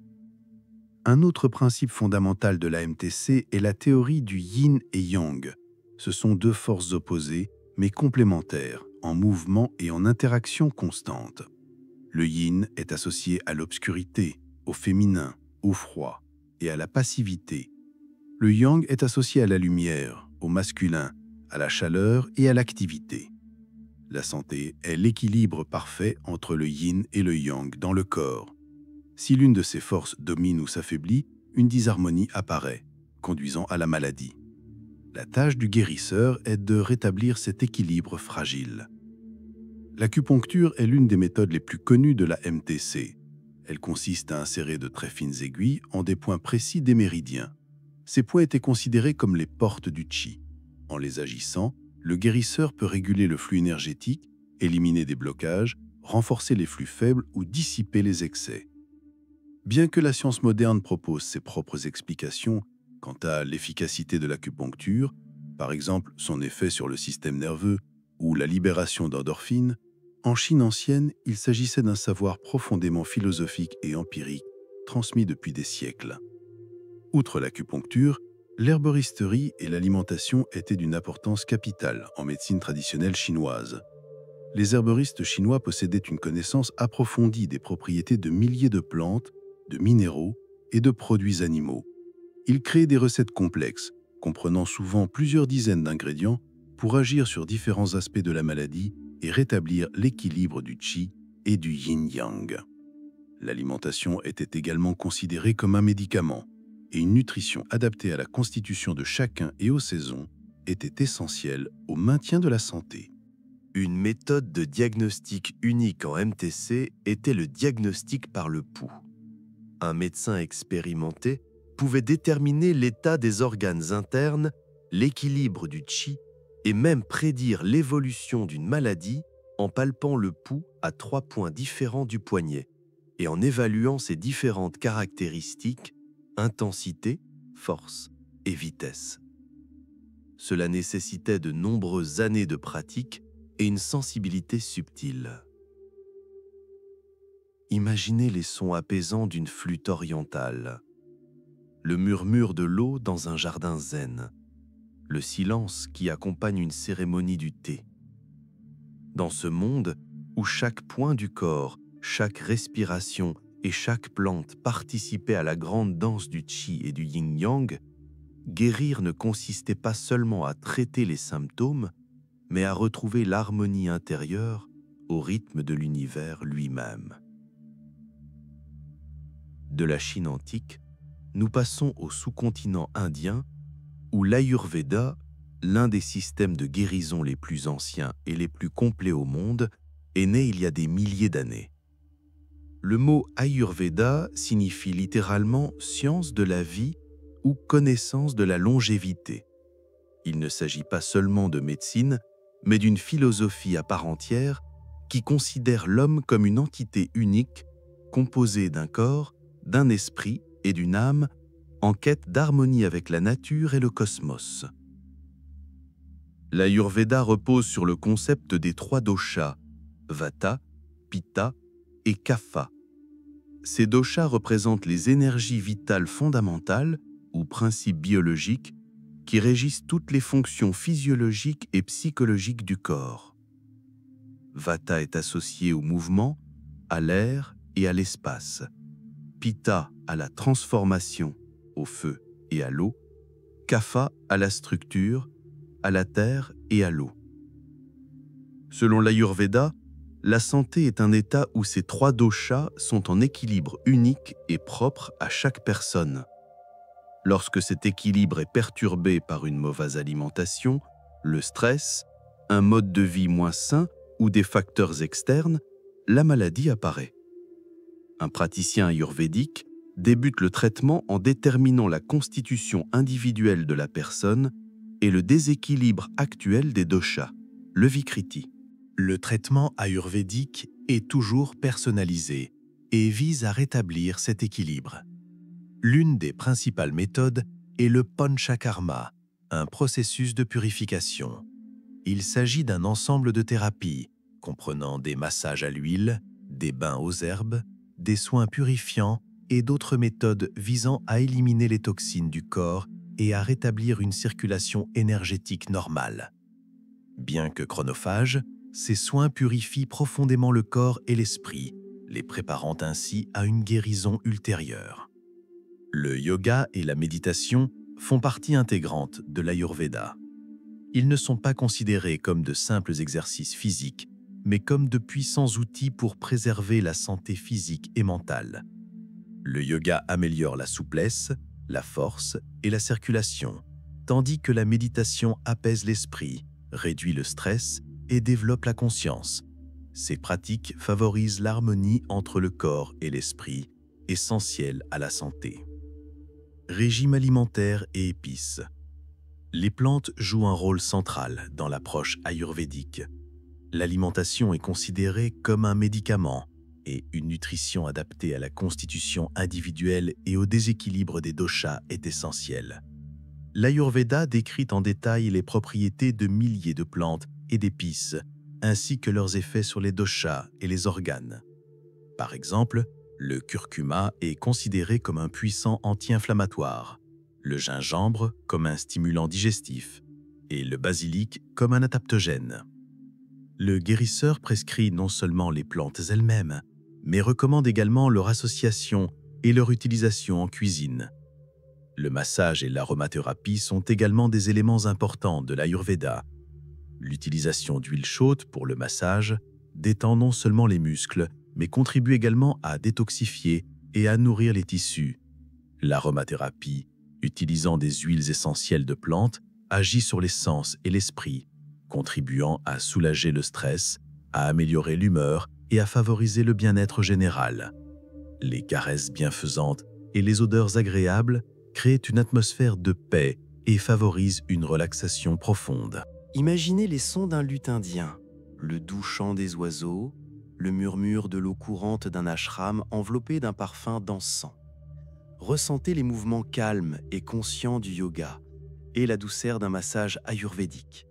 Un autre principe fondamental de la MTC est la théorie du yin et yang. Ce sont deux forces opposées, mais complémentaires, en mouvement et en interaction constante. Le yin est associé à l'obscurité, au féminin, au froid et à la passivité. Le yang est associé à la lumière, au masculin, à la chaleur et à l'activité. La santé est l'équilibre parfait entre le yin et le yang dans le corps. Si l'une de ces forces domine ou s'affaiblit, une disharmonie apparaît, conduisant à la maladie. La tâche du guérisseur est de rétablir cet équilibre fragile. L'acupuncture est l'une des méthodes les plus connues de la MTC. Elle consiste à insérer de très fines aiguilles en des points précis des méridiens. Ces points étaient considérés comme les portes du chi. En les agissant, le guérisseur peut réguler le flux énergétique, éliminer des blocages, renforcer les flux faibles ou dissiper les excès. Bien que la science moderne propose ses propres explications quant à l'efficacité de l'acupuncture, par exemple son effet sur le système nerveux ou la libération d'endorphines, en Chine ancienne, il s'agissait d'un savoir profondément philosophique et empirique, transmis depuis des siècles. Outre l'acupuncture, l'herboristerie et l'alimentation étaient d'une importance capitale en médecine traditionnelle chinoise. Les herboristes chinois possédaient une connaissance approfondie des propriétés de milliers de plantes, de minéraux et de produits animaux. Ils créaient des recettes complexes, comprenant souvent plusieurs dizaines d'ingrédients, pour agir sur différents aspects de la maladie et rétablir l'équilibre du qi et du yin-yang. L'alimentation était également considérée comme un médicament, et une nutrition adaptée à la constitution de chacun et aux saisons était essentielle au maintien de la santé. Une méthode de diagnostic unique en MTC était le diagnostic par le pouls. Un médecin expérimenté pouvait déterminer l'état des organes internes, l'équilibre du qi et même prédire l'évolution d'une maladie en palpant le pouls à 3 points différents du poignet et en évaluant ses différentes caractéristiques, intensité, force et vitesse. Cela nécessitait de nombreuses années de pratique et une sensibilité subtile. Imaginez les sons apaisants d'une flûte orientale, le murmure de l'eau dans un jardin zen, le silence qui accompagne une cérémonie du thé. Dans ce monde où chaque point du corps, chaque respiration et chaque plante participaient à la grande danse du qi et du yin-yang, guérir ne consistait pas seulement à traiter les symptômes, mais à retrouver l'harmonie intérieure au rythme de l'univers lui-même. De la Chine antique, nous passons au sous-continent indien, où l'Ayurveda, l'un des systèmes de guérison les plus anciens et les plus complets au monde, est né il y a des milliers d'années. Le mot Ayurveda signifie littéralement « science de la vie » ou « connaissance de la longévité ». Il ne s'agit pas seulement de médecine, mais d'une philosophie à part entière qui considère l'homme comme une entité unique, composée d'un corps, d'un esprit et d'une âme, en quête d'harmonie avec la nature et le cosmos. L'Ayurveda repose sur le concept des 3 doshas, Vata, Pitta et Kapha. Ces doshas représentent les énergies vitales fondamentales, ou principes biologiques, qui régissent toutes les fonctions physiologiques et psychologiques du corps. Vata est associé au mouvement, à l'air et à l'espace. Pitta à la transformation, au feu et à l'eau. Kapha à la structure, à la terre et à l'eau. Selon l'Ayurveda, la santé est un état où ces 3 doshas sont en équilibre unique et propre à chaque personne. Lorsque cet équilibre est perturbé par une mauvaise alimentation, le stress, un mode de vie moins sain ou des facteurs externes, la maladie apparaît. Un praticien ayurvédique débute le traitement en déterminant la constitution individuelle de la personne et le déséquilibre actuel des doshas, le vikriti. Le traitement ayurvédique est toujours personnalisé et vise à rétablir cet équilibre. L'une des principales méthodes est le panchakarma, un processus de purification. Il s'agit d'un ensemble de thérapies comprenant des massages à l'huile, des bains aux herbes, des soins purifiants et d'autres méthodes visant à éliminer les toxines du corps et à rétablir une circulation énergétique normale. Bien que chronophages, ces soins purifient profondément le corps et l'esprit, les préparant ainsi à une guérison ultérieure. Le yoga et la méditation font partie intégrante de l'Ayurveda. Ils ne sont pas considérés comme de simples exercices physiques, mais comme de puissants outils pour préserver la santé physique et mentale. Le yoga améliore la souplesse, la force et la circulation, tandis que la méditation apaise l'esprit, réduit le stress et développe la conscience. Ces pratiques favorisent l'harmonie entre le corps et l'esprit, essentielle à la santé. Régime alimentaire et épices. Les plantes jouent un rôle central dans l'approche ayurvédique. L'alimentation est considérée comme un médicament et une nutrition adaptée à la constitution individuelle et au déséquilibre des doshas est essentielle. L'Ayurveda décrit en détail les propriétés de milliers de plantes et d'épices, ainsi que leurs effets sur les doshas et les organes. Par exemple, le curcuma est considéré comme un puissant anti-inflammatoire, le gingembre comme un stimulant digestif et le basilic comme un adaptogène. Le guérisseur prescrit non seulement les plantes elles-mêmes, mais recommande également leur association et leur utilisation en cuisine. Le massage et l'aromathérapie sont également des éléments importants de l'Ayurveda. L'utilisation d'huile chaude pour le massage détend non seulement les muscles, mais contribue également à détoxifier et à nourrir les tissus. L'aromathérapie, utilisant des huiles essentielles de plantes, agit sur les sens et l'esprit, contribuant à soulager le stress, à améliorer l'humeur et à favoriser le bien-être général. Les caresses bienfaisantes et les odeurs agréables créent une atmosphère de paix et favorisent une relaxation profonde. Imaginez les sons d'un luth indien, le doux chant des oiseaux, le murmure de l'eau courante d'un ashram enveloppé d'un parfum d'encens. Ressentez les mouvements calmes et conscients du yoga et la douceur d'un massage ayurvédique.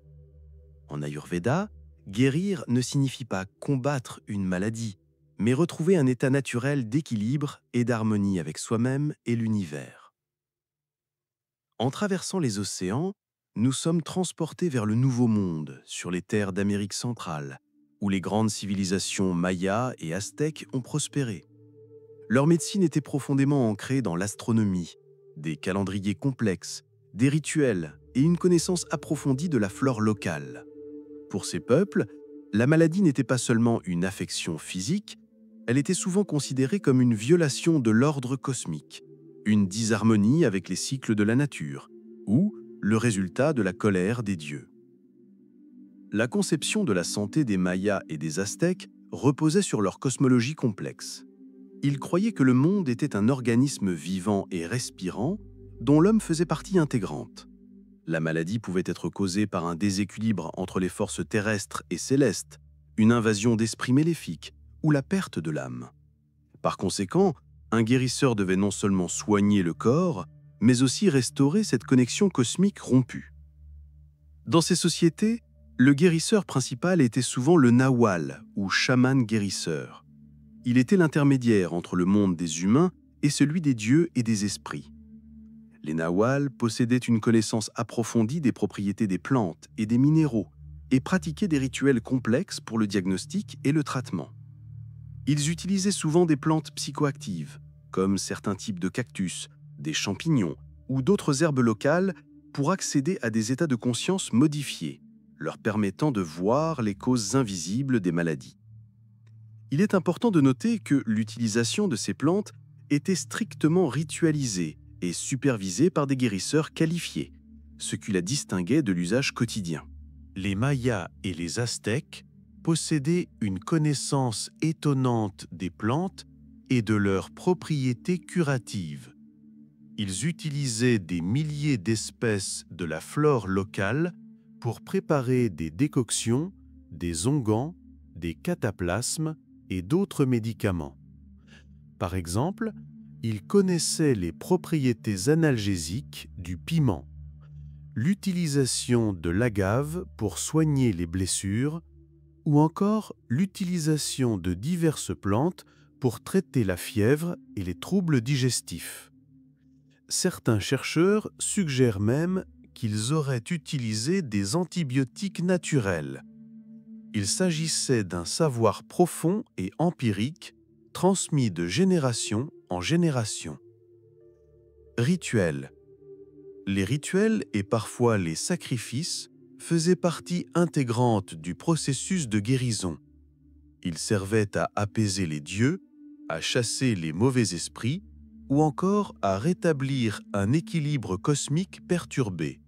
En Ayurveda, guérir ne signifie pas combattre une maladie, mais retrouver un état naturel d'équilibre et d'harmonie avec soi-même et l'univers. En traversant les océans, nous sommes transportés vers le Nouveau Monde, sur les terres d'Amérique centrale, où les grandes civilisations mayas et aztèques ont prospéré. Leur médecine était profondément ancrée dans l'astronomie, des calendriers complexes, des rituels et une connaissance approfondie de la flore locale. Pour ces peuples, la maladie n'était pas seulement une affection physique, elle était souvent considérée comme une violation de l'ordre cosmique, une disharmonie avec les cycles de la nature, ou le résultat de la colère des dieux. La conception de la santé des Mayas et des Aztèques reposait sur leur cosmologie complexe. Ils croyaient que le monde était un organisme vivant et respirant dont l'homme faisait partie intégrante. La maladie pouvait être causée par un déséquilibre entre les forces terrestres et célestes, une invasion d'esprits maléfiques ou la perte de l'âme. Par conséquent, un guérisseur devait non seulement soigner le corps, mais aussi restaurer cette connexion cosmique rompue. Dans ces sociétés, le guérisseur principal était souvent le Nahual ou chaman guérisseur. Il était l'intermédiaire entre le monde des humains et celui des dieux et des esprits. Les Nahuals possédaient une connaissance approfondie des propriétés des plantes et des minéraux et pratiquaient des rituels complexes pour le diagnostic et le traitement. Ils utilisaient souvent des plantes psychoactives, comme certains types de cactus, des champignons ou d'autres herbes locales pour accéder à des états de conscience modifiés, leur permettant de voir les causes invisibles des maladies. Il est important de noter que l'utilisation de ces plantes était strictement ritualisée et supervisée par des guérisseurs qualifiés, ce qui la distinguait de l'usage quotidien. Les Mayas et les Aztèques possédaient une connaissance étonnante des plantes et de leurs propriétés curatives. Ils utilisaient des milliers d'espèces de la flore locale pour préparer des décoctions, des onguents, des cataplasmes et d'autres médicaments. Par exemple, ils connaissaient les propriétés analgésiques du piment, l'utilisation de l'agave pour soigner les blessures ou encore l'utilisation de diverses plantes pour traiter la fièvre et les troubles digestifs. Certains chercheurs suggèrent même qu'ils auraient utilisé des antibiotiques naturels. Il s'agissait d'un savoir profond et empirique transmis de génération en génération. Rituels. Les rituels et parfois les sacrifices faisaient partie intégrante du processus de guérison. Ils servaient à apaiser les dieux, à chasser les mauvais esprits ou encore à rétablir un équilibre cosmique perturbé.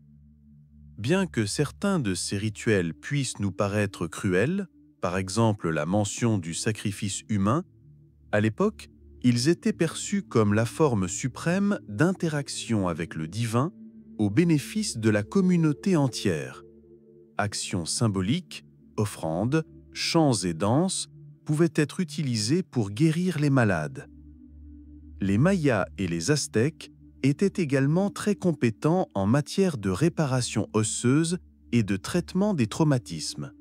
Bien que certains de ces rituels puissent nous paraître cruels, par exemple la mention du sacrifice humain, à l'époque, ils étaient perçus comme la forme suprême d'interaction avec le divin au bénéfice de la communauté entière. Actions symboliques, offrandes, chants et danses pouvaient être utilisés pour guérir les malades. Les Mayas et les Aztèques étaient également très compétents en matière de réparation osseuse et de traitement des traumatismes.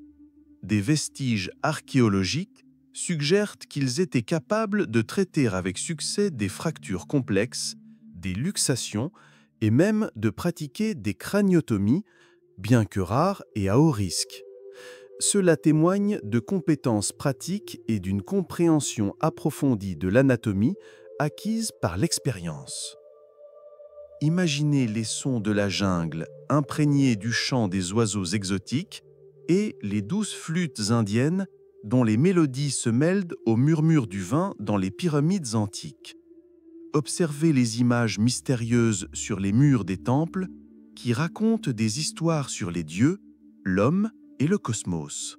Des vestiges archéologiques suggèrent qu'ils étaient capables de traiter avec succès des fractures complexes, des luxations et même de pratiquer des craniotomies, bien que rares et à haut risque. Cela témoigne de compétences pratiques et d'une compréhension approfondie de l'anatomie acquise par l'expérience. Imaginez les sons de la jungle imprégnés du chant des oiseaux exotiques et les douces flûtes indiennes dont les mélodies se mêlent au murmure du vin dans les pyramides antiques. Observez les images mystérieuses sur les murs des temples qui racontent des histoires sur les dieux, l'homme et le cosmos.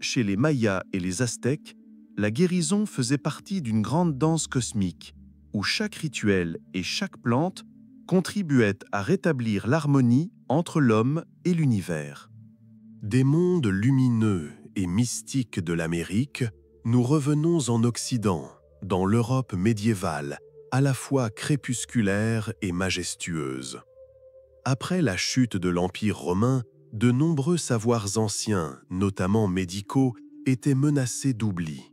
Chez les Mayas et les Aztèques, la guérison faisait partie d'une grande danse cosmique, où chaque rituel et chaque plante contribuaient à rétablir l'harmonie entre l'homme et l'univers. Des mondes lumineux et mystiques de l'Amérique, nous revenons en Occident, dans l'Europe médiévale, à la fois crépusculaire et majestueuse. Après la chute de l'Empire romain, de nombreux savoirs anciens, notamment médicaux, étaient menacés d'oubli.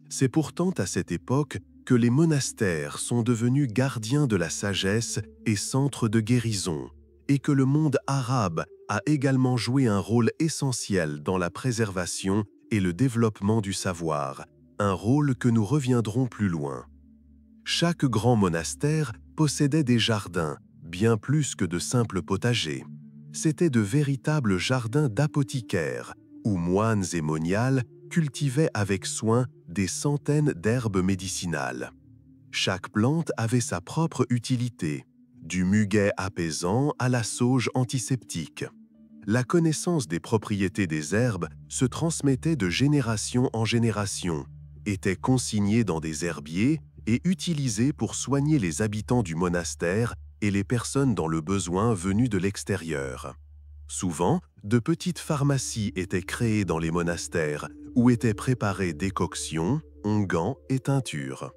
C'est pourtant à cette époque que les monastères sont devenus gardiens de la sagesse et centres de guérison, et que le monde arabe a également joué un rôle essentiel dans la préservation et le développement du savoir, un rôle que nous reviendrons plus loin. Chaque grand monastère possédait des jardins, bien plus que de simples potagers. C'étaient de véritables jardins d'apothicaires, où moines et moniales cultivaient avec soin des centaines d'herbes médicinales. Chaque plante avait sa propre utilité, du muguet apaisant à la sauge antiseptique. La connaissance des propriétés des herbes se transmettait de génération en génération, était consignée dans des herbiers et utilisée pour soigner les habitants du monastère et les personnes dans le besoin venues de l'extérieur. Souvent, de petites pharmacies étaient créées dans les monastères où étaient préparées décoctions, onguents et teintures.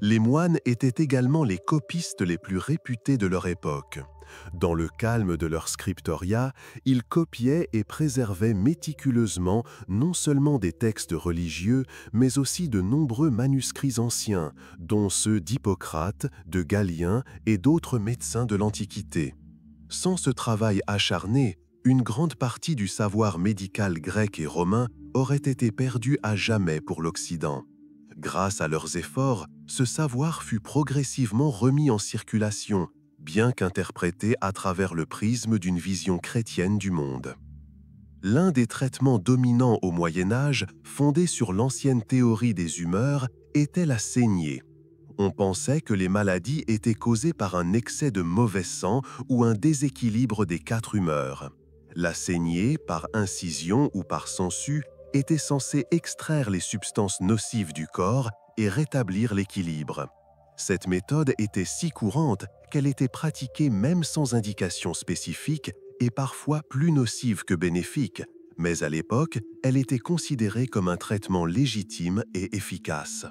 Les moines étaient également les copistes les plus réputés de leur époque. Dans le calme de leur scriptoria, ils copiaient et préservaient méticuleusement non seulement des textes religieux, mais aussi de nombreux manuscrits anciens, dont ceux d'Hippocrate, de Galien et d'autres médecins de l'Antiquité. Sans ce travail acharné, une grande partie du savoir médical grec et romain aurait été perdue à jamais pour l'Occident. Grâce à leurs efforts, ce savoir fut progressivement remis en circulation, bien qu'interprété à travers le prisme d'une vision chrétienne du monde. L'un des traitements dominants au Moyen Âge, fondé sur l'ancienne théorie des humeurs, était la saignée. On pensait que les maladies étaient causées par un excès de mauvais sang ou un déséquilibre des 4 humeurs. La saignée, par incision ou par sangsue, était censée extraire les substances nocives du corps et rétablir l'équilibre. Cette méthode était si courante qu'elle était pratiquée même sans indication spécifique et parfois plus nocive que bénéfique, mais à l'époque, elle était considérée comme un traitement légitime et efficace.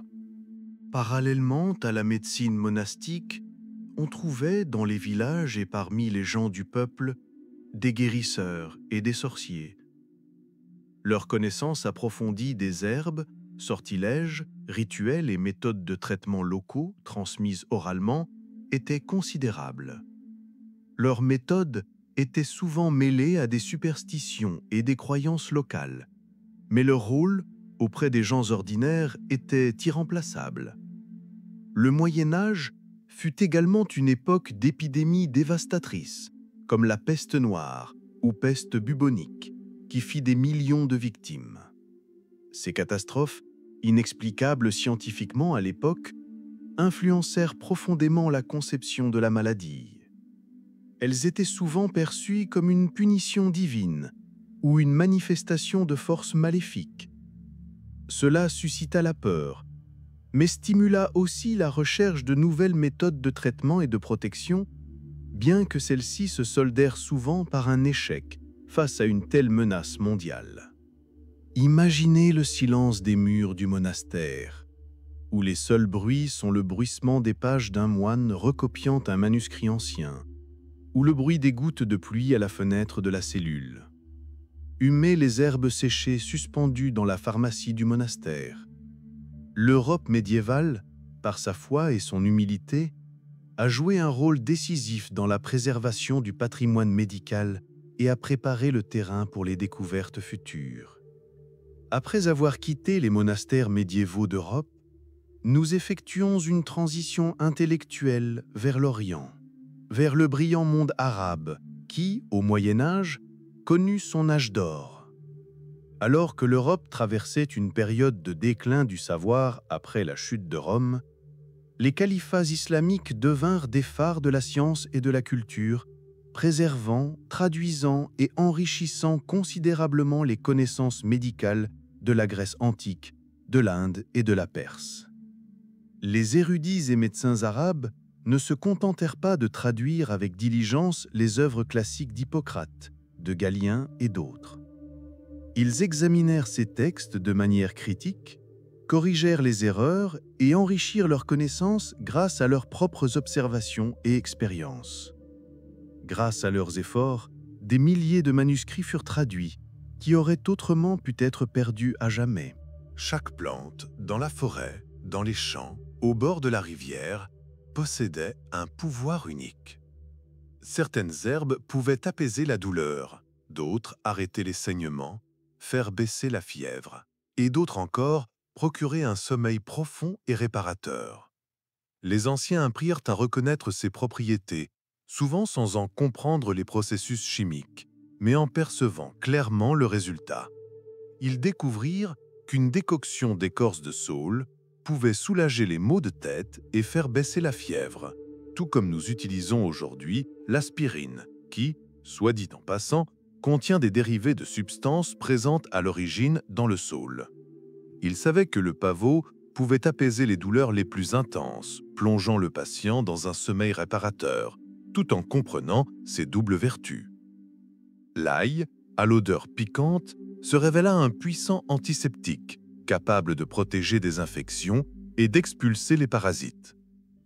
Parallèlement à la médecine monastique, on trouvait dans les villages et parmi les gens du peuple des guérisseurs et des sorciers. Leur connaissance approfondie des herbes, sortilèges, rituels et méthodes de traitement locaux transmises oralement était considérable. Leurs méthodes étaient souvent mêlées à des superstitions et des croyances locales, mais leur rôle auprès des gens ordinaires était irremplaçable. Le Moyen Âge fut également une époque d'épidémies dévastatrices, comme la peste noire ou peste bubonique, qui fit des millions de victimes. Ces catastrophes, inexplicables scientifiquement à l'époque, influencèrent profondément la conception de la maladie. Elles étaient souvent perçues comme une punition divine ou une manifestation de forces maléfiques. Cela suscita la peur, mais stimula aussi la recherche de nouvelles méthodes de traitement et de protection, bien que celles-ci se soldèrent souvent par un échec face à une telle menace mondiale. Imaginez le silence des murs du monastère, où les seuls bruits sont le bruissement des pages d'un moine recopiant un manuscrit ancien, ou le bruit des gouttes de pluie à la fenêtre de la cellule. Humer les herbes séchées suspendues dans la pharmacie du monastère. L'Europe médiévale, par sa foi et son humilité, a joué un rôle décisif dans la préservation du patrimoine médical et a préparé le terrain pour les découvertes futures. Après avoir quitté les monastères médiévaux d'Europe, nous effectuons une transition intellectuelle vers l'Orient, vers le brillant monde arabe qui, au Moyen Âge, connut son âge d'or. Alors que l'Europe traversait une période de déclin du savoir après la chute de Rome, les califats islamiques devinrent des phares de la science et de la culture préservant, traduisant et enrichissant considérablement les connaissances médicales de la Grèce antique, de l'Inde et de la Perse. Les érudits et médecins arabes ne se contentèrent pas de traduire avec diligence les œuvres classiques d'Hippocrate, de Galien et d'autres. Ils examinèrent ces textes de manière critique, corrigèrent les erreurs et enrichirent leurs connaissances grâce à leurs propres observations et expériences. Grâce à leurs efforts, des milliers de manuscrits furent traduits, qui auraient autrement pu être perdus à jamais. Chaque plante, dans la forêt, dans les champs, au bord de la rivière, possédait un pouvoir unique. Certaines herbes pouvaient apaiser la douleur, d'autres arrêter les saignements, faire baisser la fièvre, et d'autres encore procurer un sommeil profond et réparateur. Les anciens apprirent à reconnaître ces propriétés, souvent sans en comprendre les processus chimiques, mais en percevant clairement le résultat. Ils découvrirent qu'une décoction d'écorce de saule pouvait soulager les maux de tête et faire baisser la fièvre, tout comme nous utilisons aujourd'hui l'aspirine, qui, soit dit en passant, contient des dérivés de substances présentes à l'origine dans le saule. Ils savaient que le pavot pouvait apaiser les douleurs les plus intenses, plongeant le patient dans un sommeil réparateur, tout en comprenant ses doubles vertus. L'ail, à l'odeur piquante, se révéla un puissant antiseptique, capable de protéger des infections et d'expulser les parasites.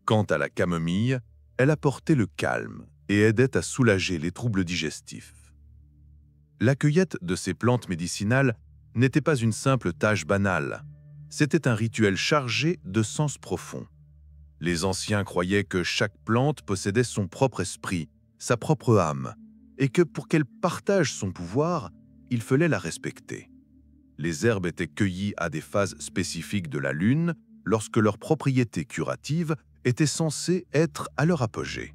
Quant à la camomille, elle apportait le calme et aidait à soulager les troubles digestifs. La cueillette de ces plantes médicinales n'était pas une simple tâche banale, c'était un rituel chargé de sens profond. Les anciens croyaient que chaque plante possédait son propre esprit, sa propre âme, et que pour qu'elle partage son pouvoir, il fallait la respecter. Les herbes étaient cueillies à des phases spécifiques de la lune, lorsque leurs propriétés curatives étaient censées être à leur apogée.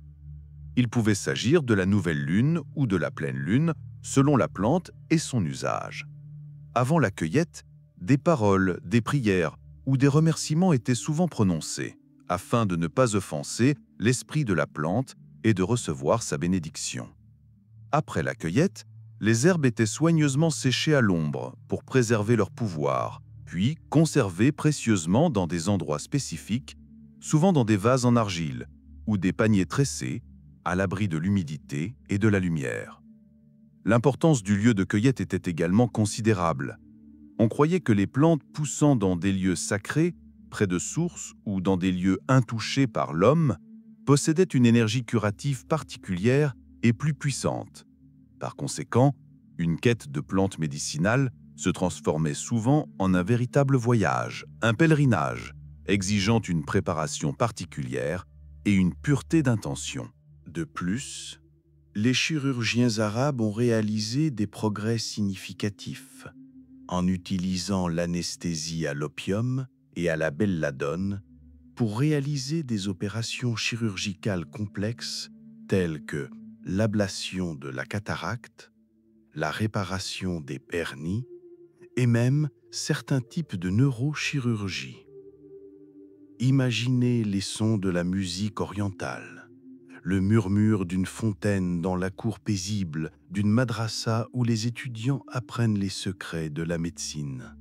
Il pouvait s'agir de la nouvelle lune ou de la pleine lune, selon la plante et son usage. Avant la cueillette, des paroles, des prières ou des remerciements étaient souvent prononcés, afin de ne pas offenser l'esprit de la plante et de recevoir sa bénédiction. Après la cueillette, les herbes étaient soigneusement séchées à l'ombre pour préserver leur pouvoir, puis conservées précieusement dans des endroits spécifiques, souvent dans des vases en argile ou des paniers tressés, à l'abri de l'humidité et de la lumière. L'importance du lieu de cueillette était également considérable. On croyait que les plantes poussant dans des lieux sacrés, près de sources ou dans des lieux intouchés par l'homme, possédaient une énergie curative particulière et plus puissante. Par conséquent, une quête de plantes médicinales se transformait souvent en un véritable voyage, un pèlerinage, exigeant une préparation particulière et une pureté d'intention. De plus, les chirurgiens arabes ont réalisé des progrès significatifs en utilisant l'anesthésie à l'opium et à la belladone pour réaliser des opérations chirurgicales complexes telles que l'ablation de la cataracte, la réparation des hernies et même certains types de neurochirurgie. Imaginez les sons de la musique orientale, le murmure d'une fontaine dans la cour paisible d'une madrasa où les étudiants apprennent les secrets de la médecine.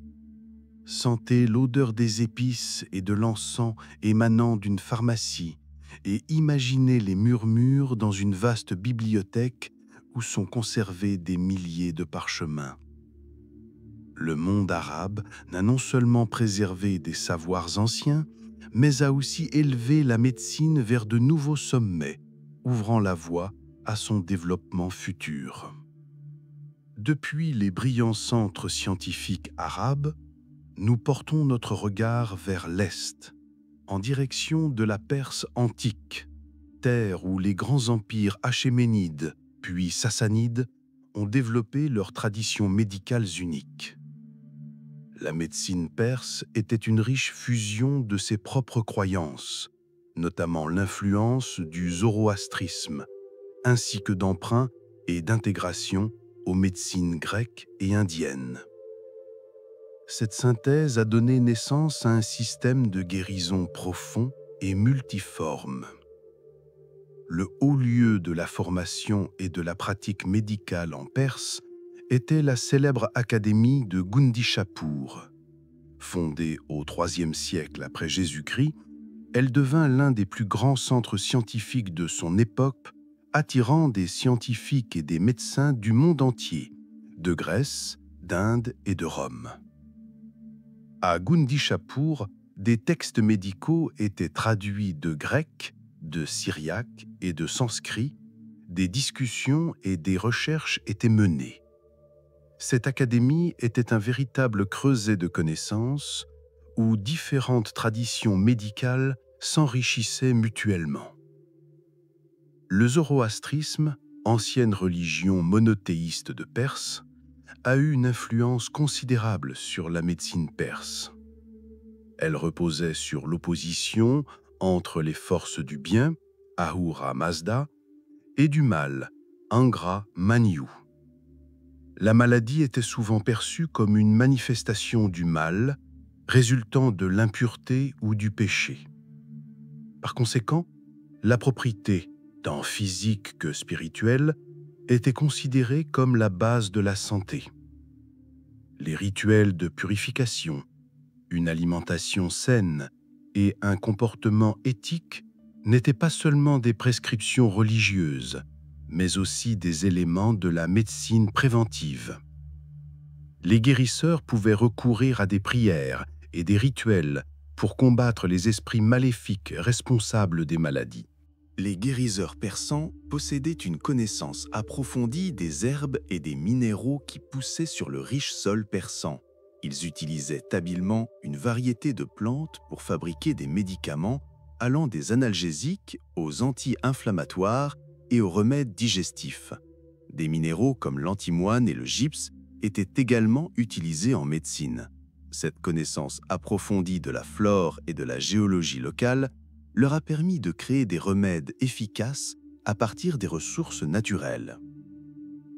Sentez l'odeur des épices et de l'encens émanant d'une pharmacie et imaginez les murmures dans une vaste bibliothèque où sont conservés des milliers de parchemins. Le monde arabe n'a non seulement préservé des savoirs anciens, mais a aussi élevé la médecine vers de nouveaux sommets, ouvrant la voie à son développement futur. Depuis les brillants centres scientifiques arabes, nous portons notre regard vers l'Est, en direction de la Perse antique, terre où les grands empires achéménides puis sassanides ont développé leurs traditions médicales uniques. La médecine perse était une riche fusion de ses propres croyances, notamment l'influence du zoroastrisme, ainsi que d'emprunts et d'intégration aux médecines grecques et indiennes. Cette synthèse a donné naissance à un système de guérison profond et multiforme. le haut lieu de la formation et de la pratique médicale en Perse était la célèbre académie de Gundishapur. Fondée au IIIe siècle après Jésus-Christ, elle devint l'un des plus grands centres scientifiques de son époque, attirant des scientifiques et des médecins du monde entier, de Grèce, d'Inde et de Rome. À Gundishapur, des textes médicaux étaient traduits de grec, de syriaque et de sanskrit, des discussions et des recherches étaient menées. Cette académie était un véritable creuset de connaissances où différentes traditions médicales s'enrichissaient mutuellement. Le zoroastrisme, ancienne religion monothéiste de Perse, a eu une influence considérable sur la médecine perse. Elle reposait sur l'opposition entre les forces du bien, Ahura Mazda, et du mal, Angra Mainyu. La maladie était souvent perçue comme une manifestation du mal, résultant de l'impureté ou du péché. Par conséquent, la propriété, tant physique que spirituelle, était considérée comme la base de la santé. Les rituels de purification, une alimentation saine et un comportement éthique n'étaient pas seulement des prescriptions religieuses, mais aussi des éléments de la médecine préventive. Les guérisseurs pouvaient recourir à des prières et des rituels pour combattre les esprits maléfiques responsables des maladies. Les guérisseurs persans possédaient une connaissance approfondie des herbes et des minéraux qui poussaient sur le riche sol persan. Ils utilisaient habilement une variété de plantes pour fabriquer des médicaments allant des analgésiques aux anti-inflammatoires et aux remèdes digestifs. Des minéraux comme l'antimoine et le gypse étaient également utilisés en médecine. Cette connaissance approfondie de la flore et de la géologie locale leur a permis de créer des remèdes efficaces à partir des ressources naturelles.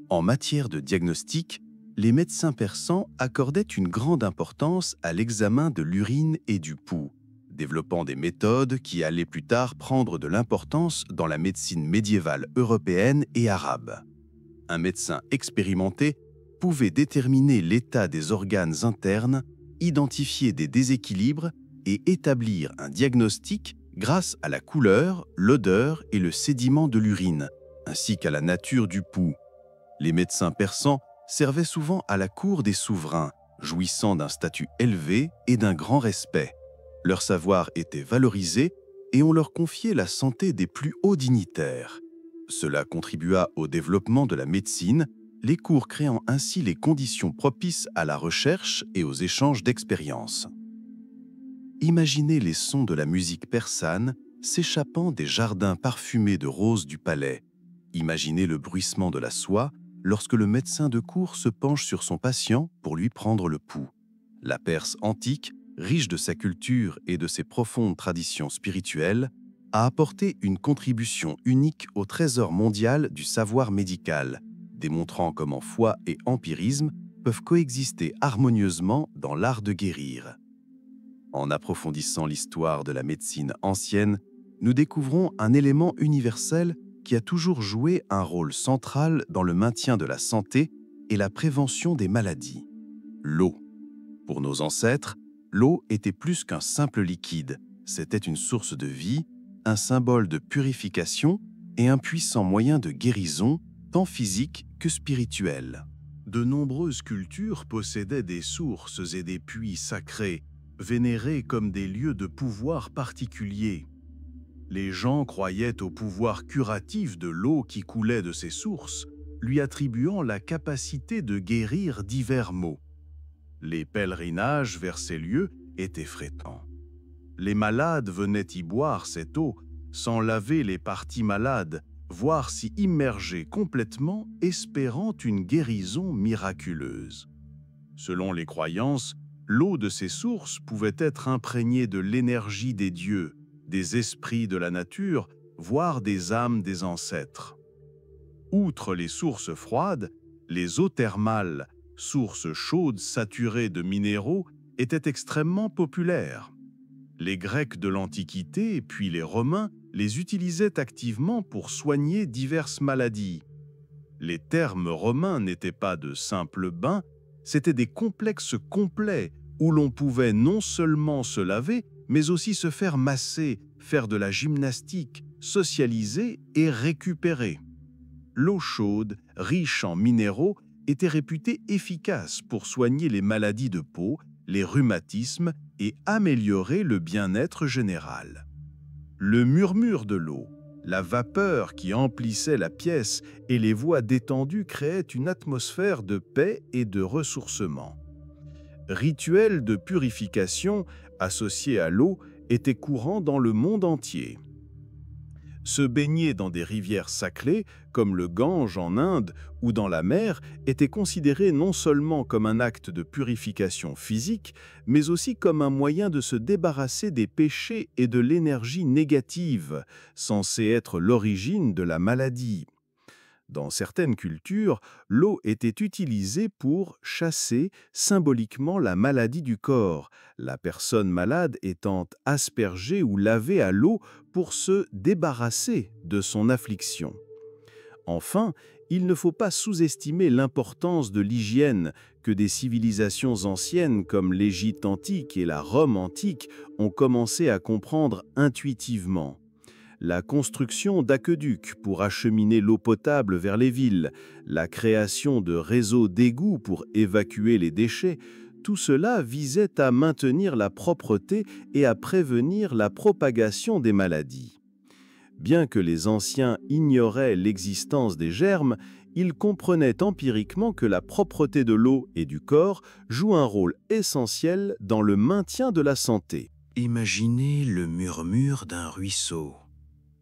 En matière de diagnostic, les médecins persans accordaient une grande importance à l'examen de l'urine et du pouls, développant des méthodes qui allaient plus tard prendre de l'importance dans la médecine médiévale européenne et arabe. Un médecin expérimenté pouvait déterminer l'état des organes internes, identifier des déséquilibres et établir un diagnostic grâce à la couleur, l'odeur et le sédiment de l'urine, ainsi qu'à la nature du pouls. Les médecins persans servaient souvent à la cour des souverains, jouissant d'un statut élevé et d'un grand respect. Leur savoir était valorisé et on leur confiait la santé des plus hauts dignitaires. Cela contribua au développement de la médecine, les cours créant ainsi les conditions propices à la recherche et aux échanges d'expériences. Imaginez les sons de la musique persane s'échappant des jardins parfumés de roses du palais. Imaginez le bruissement de la soie lorsque le médecin de cour se penche sur son patient pour lui prendre le pouls. La Perse antique, riche de sa culture et de ses profondes traditions spirituelles, a apporté une contribution unique au trésor mondial du savoir médical, démontrant comment foi et empirisme peuvent coexister harmonieusement dans l'art de guérir. En approfondissant l'histoire de la médecine ancienne, nous découvrons un élément universel qui a toujours joué un rôle central dans le maintien de la santé et la prévention des maladies: l'eau. Pour nos ancêtres, l'eau était plus qu'un simple liquide, c'était une source de vie, un symbole de purification et un puissant moyen de guérison, tant physique que spirituel. De nombreuses cultures possédaient des sources et des puits sacrés, vénérés comme des lieux de pouvoir particuliers. Les gens croyaient au pouvoir curatif de l'eau qui coulait de ces sources, lui attribuant la capacité de guérir divers maux. Les pèlerinages vers ces lieux étaient fréquents. Les malades venaient y boire cette eau, sans laver les parties malades, voire s'y immerger complètement, espérant une guérison miraculeuse. Selon les croyances, l'eau de ces sources pouvait être imprégnée de l'énergie des dieux, des esprits de la nature, voire des âmes des ancêtres. Outre les sources froides, les eaux thermales, sources chaudes saturées de minéraux, étaient extrêmement populaires. Les Grecs de l'Antiquité, puis les Romains, les utilisaient activement pour soigner diverses maladies. Les termes romains n'étaient pas de simples bains, c'étaient des complexes complets où l'on pouvait non seulement se laver, mais aussi se faire masser, faire de la gymnastique, socialiser et récupérer. L'eau chaude, riche en minéraux, était réputée efficace pour soigner les maladies de peau, les rhumatismes et améliorer le bien-être général. Le murmure de l'eau, la vapeur qui emplissait la pièce et les voix détendues créaient une atmosphère de paix et de ressourcement. Rituels de purification associés à l'eau étaient courants dans le monde entier. Se baigner dans des rivières sacrées, comme le Gange en Inde ou dans la mer, était considéré non seulement comme un acte de purification physique, mais aussi comme un moyen de se débarrasser des péchés et de l'énergie négative, censée être l'origine de la maladie. Dans certaines cultures, l'eau était utilisée pour chasser symboliquement la maladie du corps, la personne malade étant aspergée ou lavée à l'eau pour se débarrasser de son affliction. Enfin, il ne faut pas sous-estimer l'importance de l'hygiène que des civilisations anciennes comme l'Égypte antique et la Rome antique ont commencé à comprendre intuitivement. La construction d'aqueducs pour acheminer l'eau potable vers les villes, la création de réseaux d'égouts pour évacuer les déchets, tout cela visait à maintenir la propreté et à prévenir la propagation des maladies. Bien que les anciens ignoraient l'existence des germes, ils comprenaient empiriquement que la propreté de l'eau et du corps joue un rôle essentiel dans le maintien de la santé. Imaginez le murmure d'un ruisseau,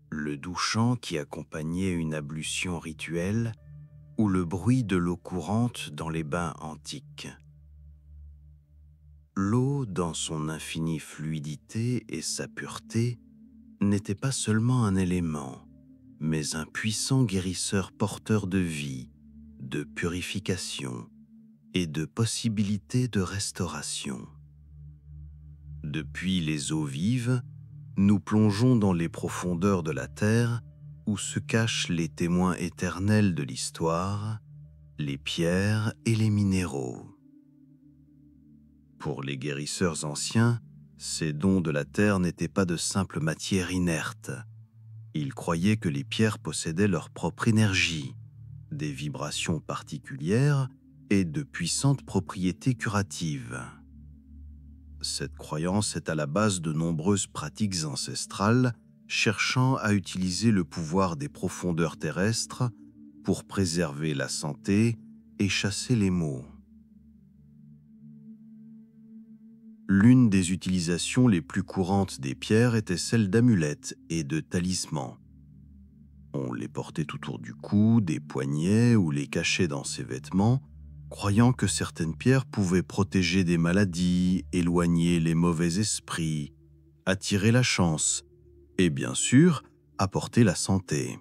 le doux chant qui accompagnait une ablution rituelle ou le bruit de l'eau courante dans les bains antiques. L'eau, dans son infinie fluidité et sa pureté, n'était pas seulement un élément, mais un puissant guérisseur porteur de vie, de purification et de possibilités de restauration. Depuis les eaux vives, nous plongeons dans les profondeurs de la terre où se cachent les témoins éternels de l'histoire, les pierres et les minéraux. Pour les guérisseurs anciens, ces dons de la terre n'étaient pas de simple matière inerte. Ils croyaient que les pierres possédaient leur propre énergie, des vibrations particulières et de puissantes propriétés curatives. Cette croyance est à la base de nombreuses pratiques ancestrales cherchant à utiliser le pouvoir des profondeurs terrestres pour préserver la santé et chasser les maux. L'une des utilisations les plus courantes des pierres était celle d'amulettes et de talismans. On les portait autour du cou, des poignets ou les cachait dans ses vêtements, croyant que certaines pierres pouvaient protéger des maladies, éloigner les mauvais esprits, attirer la chance et bien sûr, apporter la santé.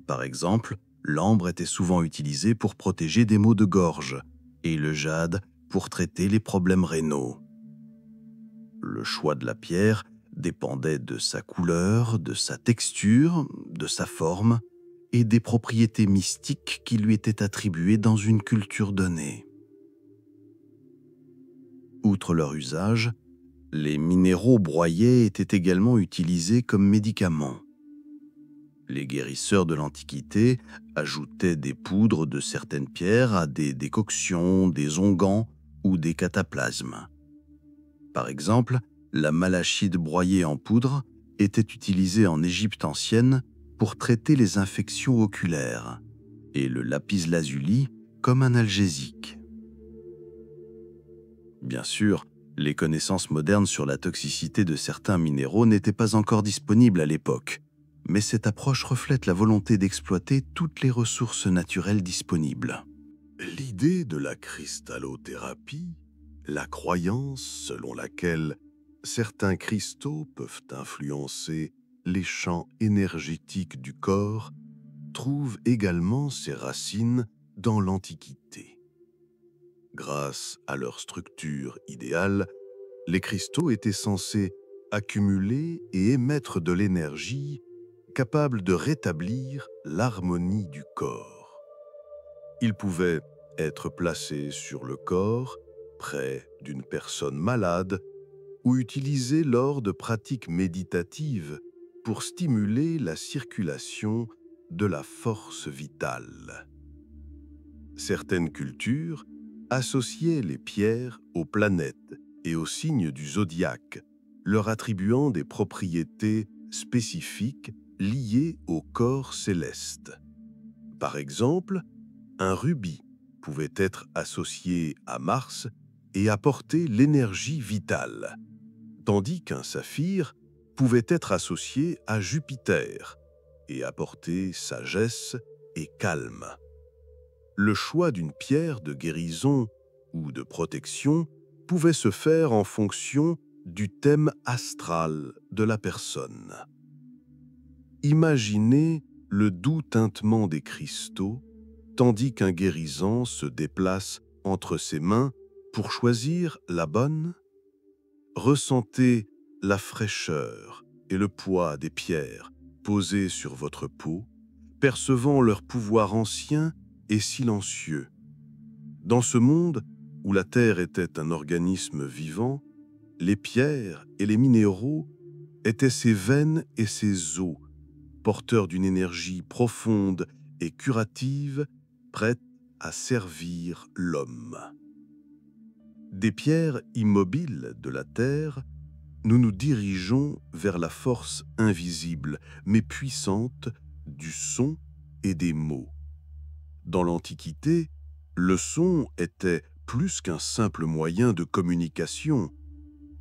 Par exemple, l'ambre était souvent utilisé pour protéger des maux de gorge et le jade pour traiter les problèmes rénaux. Le choix de la pierre dépendait de sa couleur, de sa texture, de sa forme et des propriétés mystiques qui lui étaient attribuées dans une culture donnée. Outre leur usage, les minéraux broyés étaient également utilisés comme médicaments. Les guérisseurs de l'Antiquité ajoutaient des poudres de certaines pierres à des décoctions, des onguents ou des cataplasmes. Par exemple, la malachite broyée en poudre était utilisée en Égypte ancienne pour traiter les infections oculaires et le lapis-lazuli comme un analgésique. Bien sûr, les connaissances modernes sur la toxicité de certains minéraux n'étaient pas encore disponibles à l'époque, mais cette approche reflète la volonté d'exploiter toutes les ressources naturelles disponibles. L'idée de la cristallothérapie, la croyance selon laquelle certains cristaux peuvent influencer les champs énergétiques du corps, trouve également ses racines dans l'Antiquité. Grâce à leur structure idéale, les cristaux étaient censés accumuler et émettre de l'énergie capable de rétablir l'harmonie du corps. Il pouvait être placé sur le corps, près d'une personne malade, ou utilisé lors de pratiques méditatives pour stimuler la circulation de la force vitale. Certaines cultures associaient les pierres aux planètes et aux signes du zodiaque, leur attribuant des propriétés spécifiques liées au corps céleste. Par exemple, un rubis pouvait être associé à Mars et apporter l'énergie vitale, tandis qu'un saphir pouvait être associé à Jupiter et apporter sagesse et calme. Le choix d'une pierre de guérison ou de protection pouvait se faire en fonction du thème astral de la personne. Imaginez le doux tintement des cristaux, tandis qu'un guérisant se déplace entre ses mains pour choisir la bonne. Ressentez la fraîcheur et le poids des pierres posées sur votre peau, percevant leur pouvoir ancien et silencieux. Dans ce monde où la Terre était un organisme vivant, les pierres et les minéraux étaient ses veines et ses os, porteurs d'une énergie profonde et curative, prête à servir l'homme. Des pierres immobiles de la Terre, nous nous dirigeons vers la force invisible mais puissante du son et des mots. Dans l'Antiquité, le son était plus qu'un simple moyen de communication.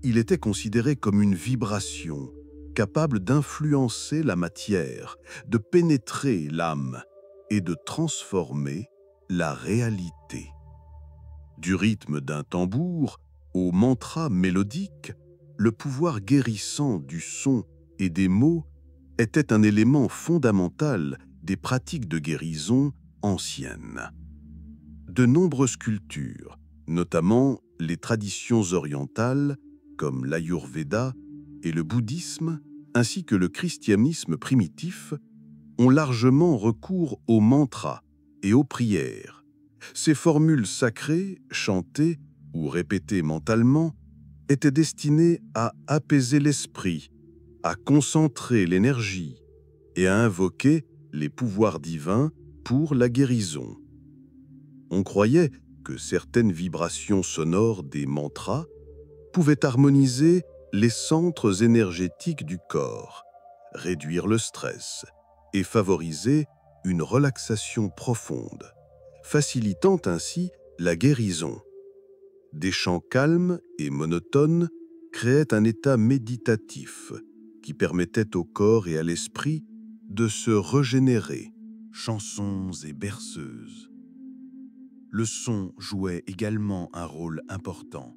Il était considéré comme une vibration, capable d'influencer la matière, de pénétrer l'âme et de transformer la réalité. Du rythme d'un tambour au mantra mélodique, le pouvoir guérissant du son et des mots était un élément fondamental des pratiques de guérison anciennes. De nombreuses cultures, notamment les traditions orientales comme l'Ayurveda et le bouddhisme, ainsi que le christianisme primitif, ont largement recours aux mantras et aux prières. Ces formules sacrées, chantées ou répétées mentalement, étaient destinées à apaiser l'esprit, à concentrer l'énergie et à invoquer les pouvoirs divins pour la guérison. On croyait que certaines vibrations sonores des mantras pouvaient harmoniser les centres énergétiques du corps, réduire le stress et favoriser une relaxation profonde, facilitant ainsi la guérison. Des chants calmes et monotones créaient un état méditatif qui permettait au corps et à l'esprit de se régénérer. Chansons et berceuses. Le son jouait également un rôle important.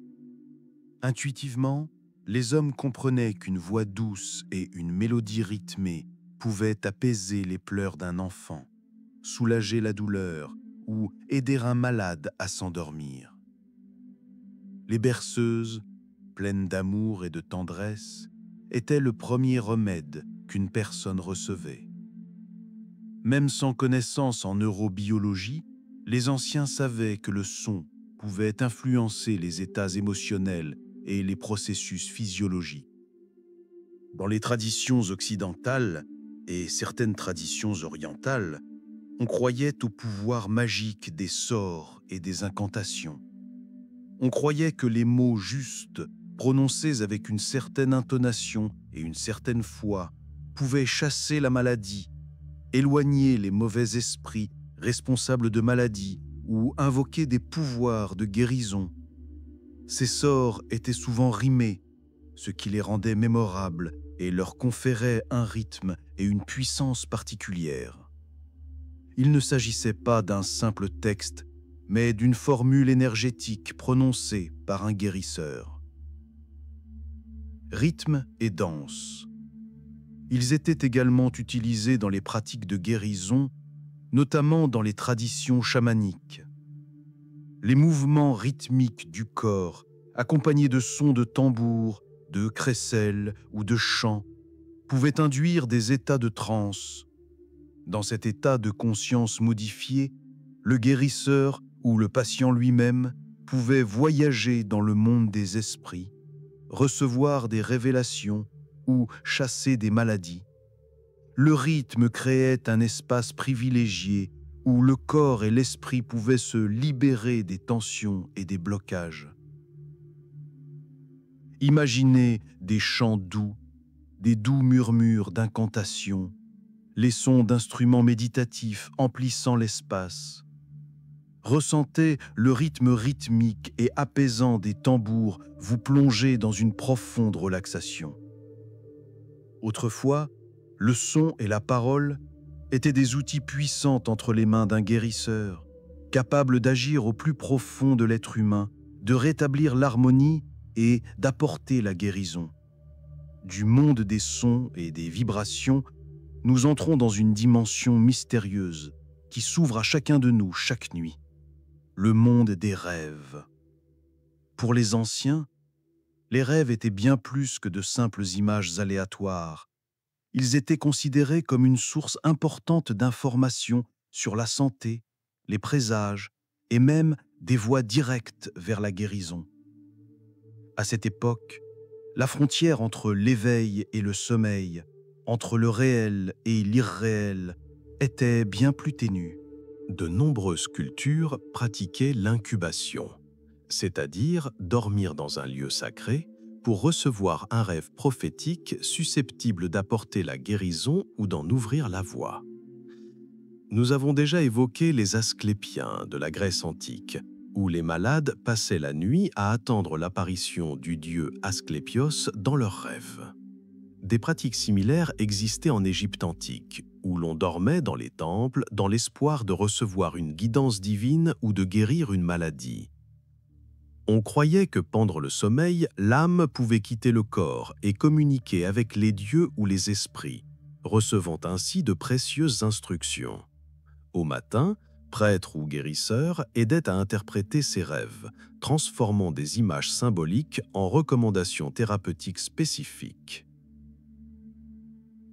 Intuitivement, les hommes comprenaient qu'une voix douce et une mélodie rythmée pouvaient apaiser les pleurs d'un enfant, soulager la douleur ou aider un malade à s'endormir. Les berceuses, pleines d'amour et de tendresse, étaient le premier remède qu'une personne recevait. Même sans connaissance en neurobiologie, les anciens savaient que le son pouvait influencer les états émotionnels et les processus physiologiques. Dans les traditions occidentales et certaines traditions orientales, on croyait au pouvoir magique des sorts et des incantations. On croyait que les mots justes, prononcés avec une certaine intonation et une certaine foi, pouvaient chasser la maladie, éloigner les mauvais esprits responsables de maladies ou invoquer des pouvoirs de guérison. Ces sorts étaient souvent rimés, ce qui les rendait mémorables et leur conférait un rythme et une puissance particulière. Il ne s'agissait pas d'un simple texte, mais d'une formule énergétique prononcée par un guérisseur. Rythme et danse. Ils étaient également utilisés dans les pratiques de guérison, notamment dans les traditions chamaniques. Les mouvements rythmiques du corps, accompagnés de sons de tambour, de crécelles ou de chants pouvaient induire des états de transe. Dans cet état de conscience modifié, le guérisseur ou le patient lui-même pouvait voyager dans le monde des esprits, recevoir des révélations ou chasser des maladies. Le rythme créait un espace privilégié où le corps et l'esprit pouvaient se libérer des tensions et des blocages. Imaginez des chants doux, des doux murmures d'incantations, les sons d'instruments méditatifs emplissant l'espace. Ressentez le rythme rythmique et apaisant des tambours vous plonger dans une profonde relaxation. Autrefois, le son et la parole étaient des outils puissants entre les mains d'un guérisseur, capables d'agir au plus profond de l'être humain, de rétablir l'harmonie et d'apporter la guérison. Du monde des sons et des vibrations, nous entrons dans une dimension mystérieuse qui s'ouvre à chacun de nous chaque nuit. Le monde des rêves. Pour les anciens, les rêves étaient bien plus que de simples images aléatoires. Ils étaient considérés comme une source importante d'informations sur la santé, les présages et même des voies directes vers la guérison. À cette époque, la frontière entre l'éveil et le sommeil, entre le réel et l'irréel, était bien plus ténue. De nombreuses cultures pratiquaient l'incubation, c'est-à-dire dormir dans un lieu sacré pour recevoir un rêve prophétique susceptible d'apporter la guérison ou d'en ouvrir la voie. Nous avons déjà évoqué les Asclépiens de la Grèce antique, où les malades passaient la nuit à attendre l'apparition du dieu Asclépios dans leurs rêves. Des pratiques similaires existaient en Égypte antique, où l'on dormait dans les temples dans l'espoir de recevoir une guidance divine ou de guérir une maladie. On croyait que pendant le sommeil, l'âme pouvait quitter le corps et communiquer avec les dieux ou les esprits, recevant ainsi de précieuses instructions. Au matin, prêtres ou guérisseurs aidaient à interpréter ces rêves, transformant des images symboliques en recommandations thérapeutiques spécifiques.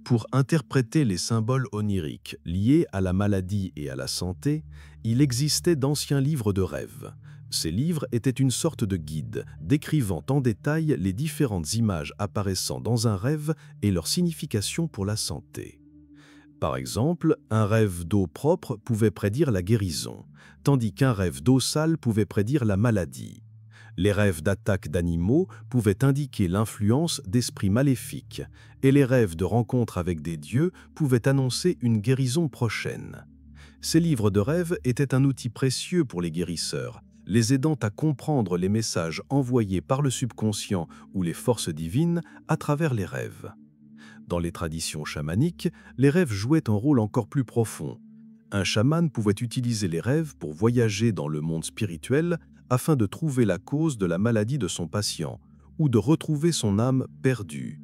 Pour interpréter les symboles oniriques liés à la maladie et à la santé, il existait d'anciens livres de rêves. Ces livres étaient une sorte de guide, décrivant en détail les différentes images apparaissant dans un rêve et leur signification pour la santé. Par exemple, un rêve d'eau propre pouvait prédire la guérison, tandis qu'un rêve d'eau sale pouvait prédire la maladie. Les rêves d'attaque d'animaux pouvaient indiquer l'influence d'esprits maléfiques, et les rêves de rencontre avec des dieux pouvaient annoncer une guérison prochaine. Ces livres de rêves étaient un outil précieux pour les guérisseurs, les aidant à comprendre les messages envoyés par le subconscient ou les forces divines à travers les rêves. Dans les traditions chamaniques, les rêves jouaient un rôle encore plus profond. Un chaman pouvait utiliser les rêves pour voyager dans le monde spirituel afin de trouver la cause de la maladie de son patient ou de retrouver son âme perdue.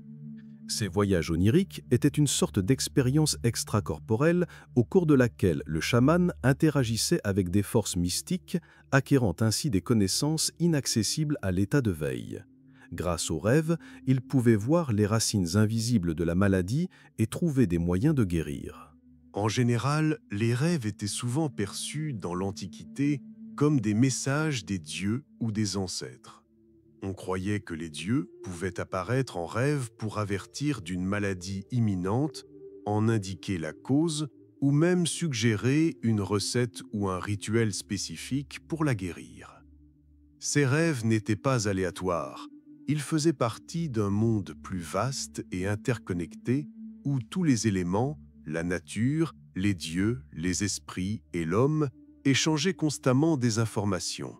Ces voyages oniriques étaient une sorte d'expérience extracorporelle au cours de laquelle le chaman interagissait avec des forces mystiques, acquérant ainsi des connaissances inaccessibles à l'état de veille. Grâce aux rêves, il pouvait voir les racines invisibles de la maladie et trouver des moyens de guérir. En général, les rêves étaient souvent perçus dans l'Antiquité comme des messages des dieux ou des ancêtres. On croyait que les dieux pouvaient apparaître en rêve pour avertir d'une maladie imminente, en indiquer la cause ou même suggérer une recette ou un rituel spécifique pour la guérir. Ces rêves n'étaient pas aléatoires, ils faisaient partie d'un monde plus vaste et interconnecté où tous les éléments, la nature, les dieux, les esprits et l'homme échangeaient constamment des informations.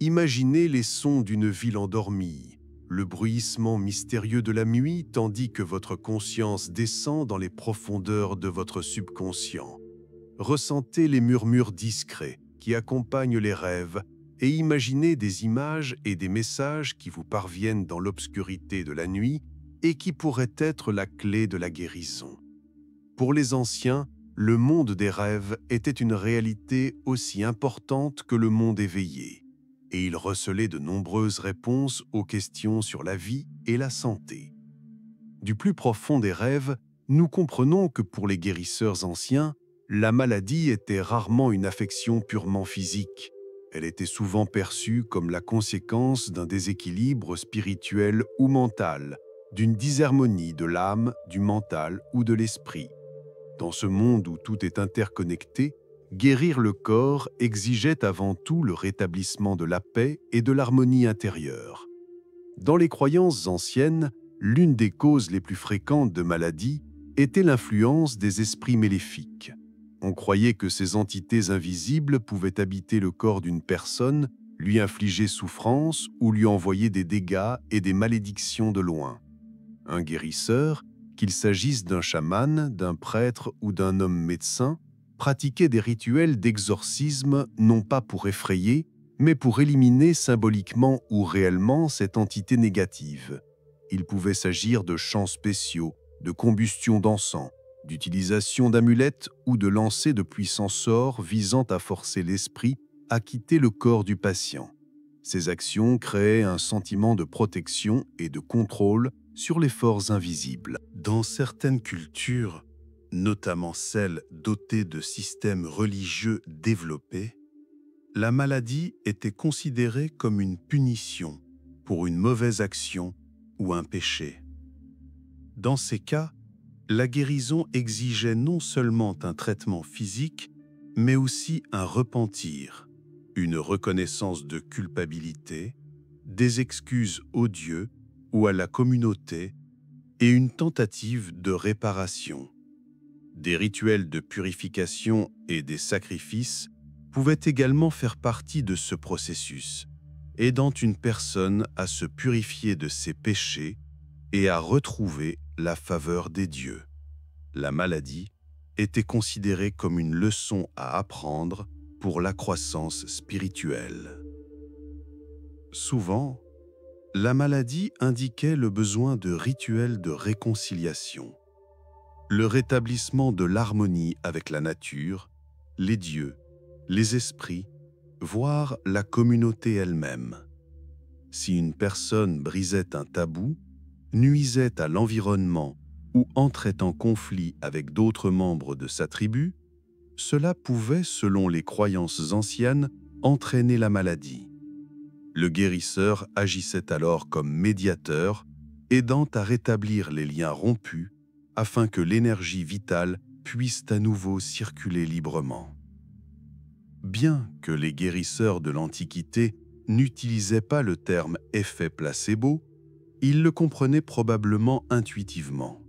Imaginez les sons d'une ville endormie, le bruissement mystérieux de la nuit tandis que votre conscience descend dans les profondeurs de votre subconscient. Ressentez les murmures discrets qui accompagnent les rêves et imaginez des images et des messages qui vous parviennent dans l'obscurité de la nuit et qui pourraient être la clé de la guérison. Pour les anciens, le monde des rêves était une réalité aussi importante que le monde éveillé. et il recelait de nombreuses réponses aux questions sur la vie et la santé. Du plus profond des rêves, nous comprenons que pour les guérisseurs anciens, la maladie était rarement une affection purement physique. Elle était souvent perçue comme la conséquence d'un déséquilibre spirituel ou mental, d'une disharmonie de l'âme, du mental ou de l'esprit. Dans ce monde où tout est interconnecté, guérir le corps exigeait avant tout le rétablissement de la paix et de l'harmonie intérieure. Dans les croyances anciennes, l'une des causes les plus fréquentes de maladies était l'influence des esprits maléfiques. On croyait que ces entités invisibles pouvaient habiter le corps d'une personne, lui infliger souffrance ou lui envoyer des dégâts et des malédictions de loin. Un guérisseur, qu'il s'agisse d'un chaman, d'un prêtre ou d'un homme médecin, pratiquait des rituels d'exorcisme non pas pour effrayer, mais pour éliminer symboliquement ou réellement cette entité négative. Il pouvait s'agir de chants spéciaux, de combustion d'encens, d'utilisation d'amulettes ou de lancer de puissants sorts visant à forcer l'esprit à quitter le corps du patient. Ces actions créaient un sentiment de protection et de contrôle sur les forces invisibles. Dans certaines cultures, notamment celles dotées de systèmes religieux développés, la maladie était considérée comme une punition pour une mauvaise action ou un péché. Dans ces cas, la guérison exigeait non seulement un traitement physique, mais aussi un repentir, une reconnaissance de culpabilité, des excuses aux dieux ou à la communauté et une tentative de réparation. Des rituels de purification et des sacrifices pouvaient également faire partie de ce processus, aidant une personne à se purifier de ses péchés et à retrouver la faveur des dieux. La maladie était considérée comme une leçon à apprendre pour la croissance spirituelle. Souvent, la maladie indiquait le besoin de rituels de réconciliation, le rétablissement de l'harmonie avec la nature, les dieux, les esprits, voire la communauté elle-même. Si une personne brisait un tabou, nuisait à l'environnement ou entrait en conflit avec d'autres membres de sa tribu, cela pouvait, selon les croyances anciennes, entraîner la maladie. Le guérisseur agissait alors comme médiateur, aidant à rétablir les liens rompus afin que l'énergie vitale puisse à nouveau circuler librement. Bien que les guérisseurs de l'Antiquité n'utilisaient pas le terme « effet placebo », ils le comprenaient probablement intuitivement.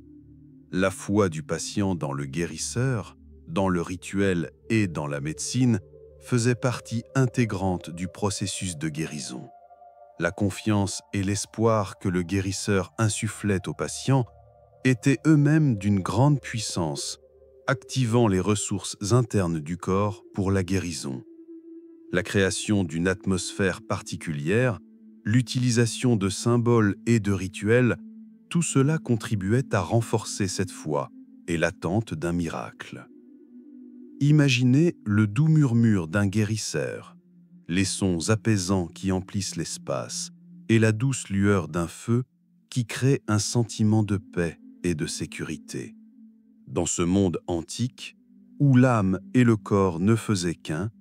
La foi du patient dans le guérisseur, dans le rituel et dans la médecine faisait partie intégrante du processus de guérison. La confiance et l'espoir que le guérisseur insufflait au patient étaient eux-mêmes d'une grande puissance, activant les ressources internes du corps pour la guérison. La création d'une atmosphère particulière, l'utilisation de symboles et de rituels, tout cela contribuait à renforcer cette foi et l'attente d'un miracle. Imaginez le doux murmure d'un guérisseur, les sons apaisants qui emplissent l'espace et la douce lueur d'un feu qui crée un sentiment de paix et de sécurité. Dans ce monde antique, où l'âme et le corps ne faisaient qu'un,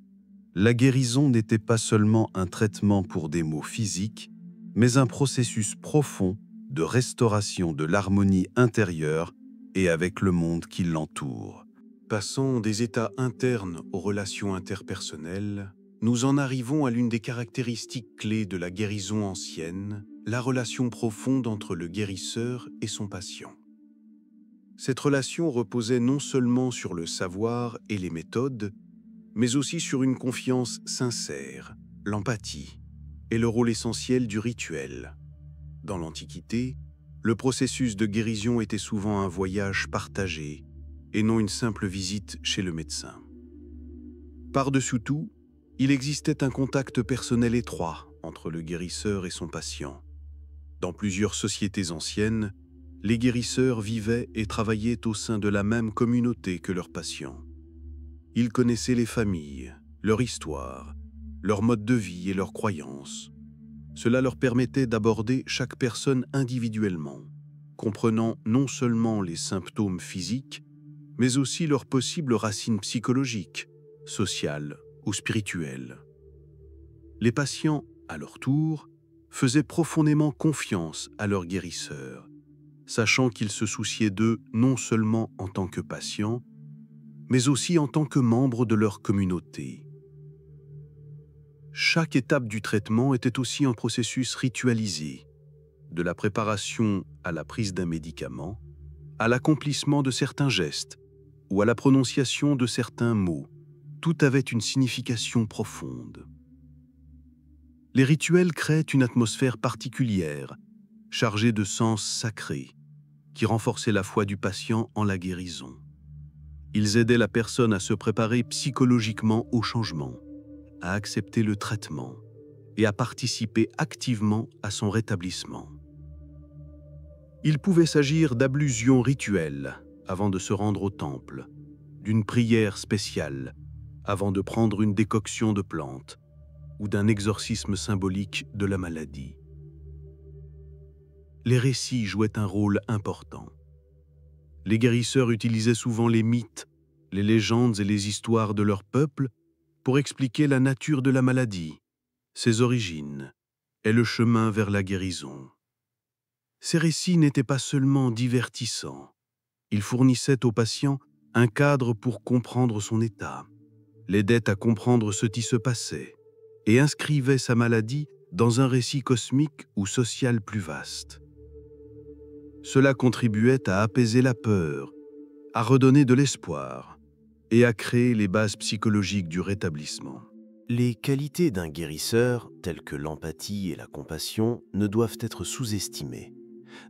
la guérison n'était pas seulement un traitement pour des maux physiques, mais un processus profond de restauration de l'harmonie intérieure et avec le monde qui l'entoure. Passant des états internes aux relations interpersonnelles, nous en arrivons à l'une des caractéristiques clés de la guérison ancienne, la relation profonde entre le guérisseur et son patient. Cette relation reposait non seulement sur le savoir et les méthodes, mais aussi sur une confiance sincère, l'empathie et le rôle essentiel du rituel. Dans l'Antiquité, le processus de guérison était souvent un voyage partagé et non une simple visite chez le médecin. Par-dessus tout, il existait un contact personnel étroit entre le guérisseur et son patient. Dans plusieurs sociétés anciennes, les guérisseurs vivaient et travaillaient au sein de la même communauté que leurs patients. Ils connaissaient les familles, leur histoire, leur mode de vie et leurs croyances. Cela leur permettait d'aborder chaque personne individuellement, comprenant non seulement les symptômes physiques, mais aussi leurs possibles racines psychologiques, sociales ou spirituelles. Les patients, à leur tour, faisaient profondément confiance à leur guérisseur, sachant qu'ils se souciaient d'eux non seulement en tant que patients, mais aussi en tant que membres de leur communauté. Chaque étape du traitement était aussi un processus ritualisé, de la préparation à la prise d'un médicament, à l'accomplissement de certains gestes ou à la prononciation de certains mots. Tout avait une signification profonde. Les rituels créaient une atmosphère particulière, chargée de sens sacrés, qui renforçait la foi du patient en la guérison. Ils aidaient la personne à se préparer psychologiquement au changement, à accepter le traitement et à participer activement à son rétablissement. Il pouvait s'agir d'ablutions rituelles avant de se rendre au temple, d'une prière spéciale avant de prendre une décoction de plantes ou d'un exorcisme symbolique de la maladie. Les récits jouaient un rôle important. Les guérisseurs utilisaient souvent les mythes, les légendes et les histoires de leur peuple pour expliquer la nature de la maladie, ses origines et le chemin vers la guérison. Ces récits n'étaient pas seulement divertissants, ils fournissaient au patient un cadre pour comprendre son état, l'aidaient à comprendre ce qui se passait et inscrivaient sa maladie dans un récit cosmique ou social plus vaste. Cela contribuait à apaiser la peur, à redonner de l'espoir et à créer les bases psychologiques du rétablissement. Les qualités d'un guérisseur, telles que l'empathie et la compassion, ne doivent être sous-estimées.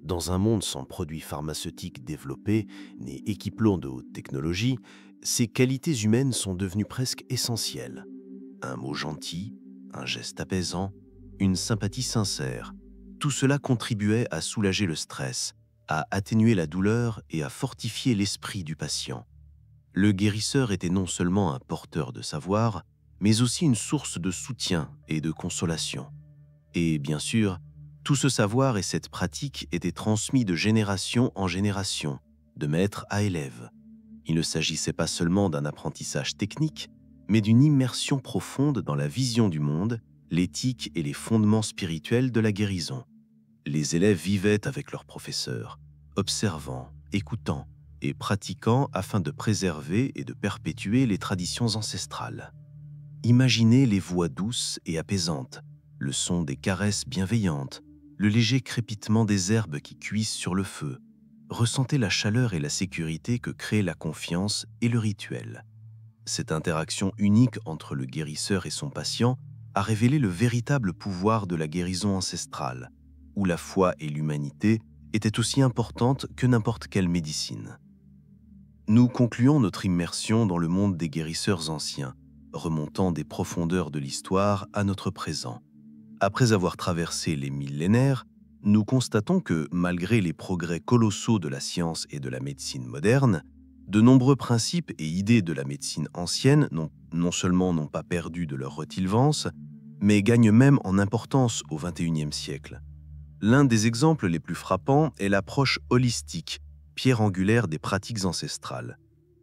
Dans un monde sans produits pharmaceutiques développés, ni équipements de haute technologie, ces qualités humaines sont devenues presque essentielles. Un mot gentil, un geste apaisant, une sympathie sincère, tout cela contribuait à soulager le stress, à atténuer la douleur et à fortifier l'esprit du patient. Le guérisseur était non seulement un porteur de savoir, mais aussi une source de soutien et de consolation. Et bien sûr, tout ce savoir et cette pratique étaient transmis de génération en génération, de maître à élève. Il ne s'agissait pas seulement d'un apprentissage technique, mais d'une immersion profonde dans la vision du monde, l'éthique et les fondements spirituels de la guérison. Les élèves vivaient avec leurs professeurs, observant, écoutant et pratiquant afin de préserver et de perpétuer les traditions ancestrales. Imaginez les voix douces et apaisantes, le son des caresses bienveillantes, le léger crépitement des herbes qui cuisent sur le feu. Ressentez la chaleur et la sécurité que créent la confiance et le rituel. Cette interaction unique entre le guérisseur et son patient a révélé le véritable pouvoir de la guérison ancestrale, où la foi et l'humanité étaient aussi importantes que n'importe quelle médecine. Nous concluons notre immersion dans le monde des guérisseurs anciens, remontant des profondeurs de l'histoire à notre présent. Après avoir traversé les millénaires, nous constatons que, malgré les progrès colossaux de la science et de la médecine moderne, de nombreux principes et idées de la médecine ancienne non seulement n'ont pas perdu de leur relevance, mais gagnent même en importance au XXIe siècle. L'un des exemples les plus frappants est l'approche holistique, pierre angulaire des pratiques ancestrales.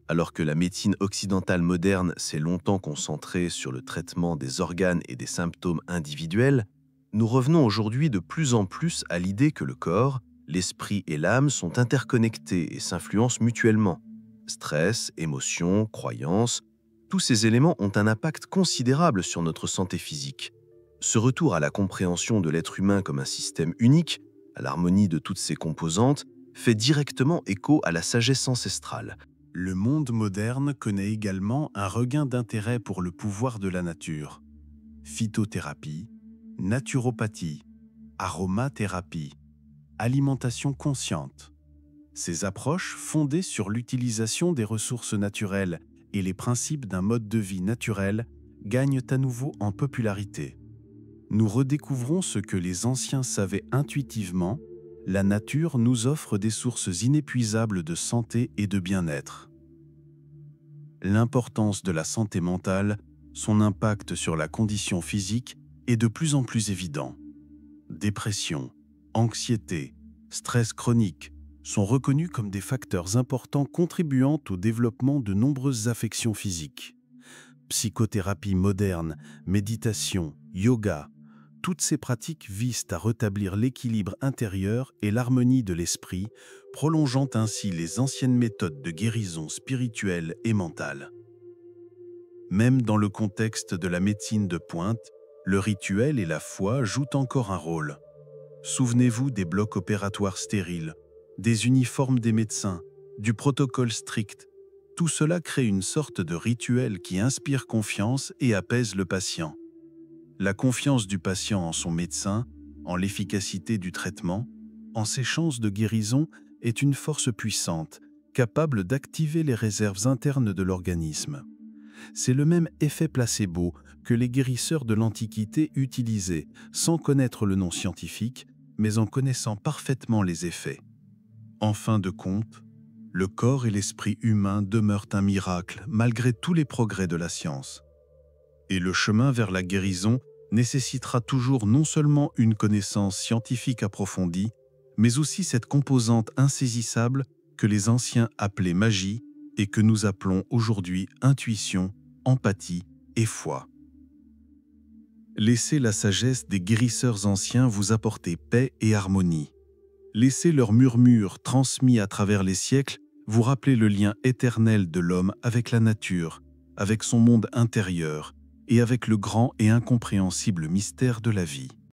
Alors que la médecine occidentale moderne s'est longtemps concentrée sur le traitement des organes et des symptômes individuels, nous revenons aujourd'hui de plus en plus à l'idée que le corps, l'esprit et l'âme sont interconnectés et s'influencent mutuellement. Stress, émotions, croyances, tous ces éléments ont un impact considérable sur notre santé physique. Ce retour à la compréhension de l'être humain comme un système unique, à l'harmonie de toutes ses composantes, fait directement écho à la sagesse ancestrale. Le monde moderne connaît également un regain d'intérêt pour le pouvoir de la nature. Phytothérapie, naturopathie, aromathérapie, alimentation consciente. Ces approches fondées sur l'utilisation des ressources naturelles et les principes d'un mode de vie naturel gagnent à nouveau en popularité. Nous redécouvrons ce que les anciens savaient intuitivement: la nature nous offre des sources inépuisables de santé et de bien-être. L'importance de la santé mentale son impact sur la condition physique est de plus en plus évident. Dépression, anxiété, stress chronique sont reconnus comme des facteurs importants contribuant au développement de nombreuses affections physiques. Psychothérapie moderne, méditation, yoga, toutes ces pratiques visent à rétablir l'équilibre intérieur et l'harmonie de l'esprit, prolongeant ainsi les anciennes méthodes de guérison spirituelle et mentale. Même dans le contexte de la médecine de pointe, le rituel et la foi jouent encore un rôle. Souvenez-vous des blocs opératoires stériles, des uniformes des médecins, du protocole strict. Tout cela crée une sorte de rituel qui inspire confiance et apaise le patient. La confiance du patient en son médecin, en l'efficacité du traitement, en ses chances de guérison est une force puissante, capable d'activer les réserves internes de l'organisme. C'est le même effet placebo que les guérisseurs de l'Antiquité utilisaient, sans connaître le nom scientifique, mais en connaissant parfaitement les effets. En fin de compte, le corps et l'esprit humain demeurent un miracle malgré tous les progrès de la science. Et le chemin vers la guérison nécessitera toujours non seulement une connaissance scientifique approfondie, mais aussi cette composante insaisissable que les anciens appelaient magie et que nous appelons aujourd'hui intuition, empathie et foi. Laissez la sagesse des guérisseurs anciens vous apporter paix et harmonie. Laissez leurs murmures transmis à travers les siècles vous rappeler le lien éternel de l'homme avec la nature, avec son monde intérieur et avec le grand et incompréhensible mystère de la vie.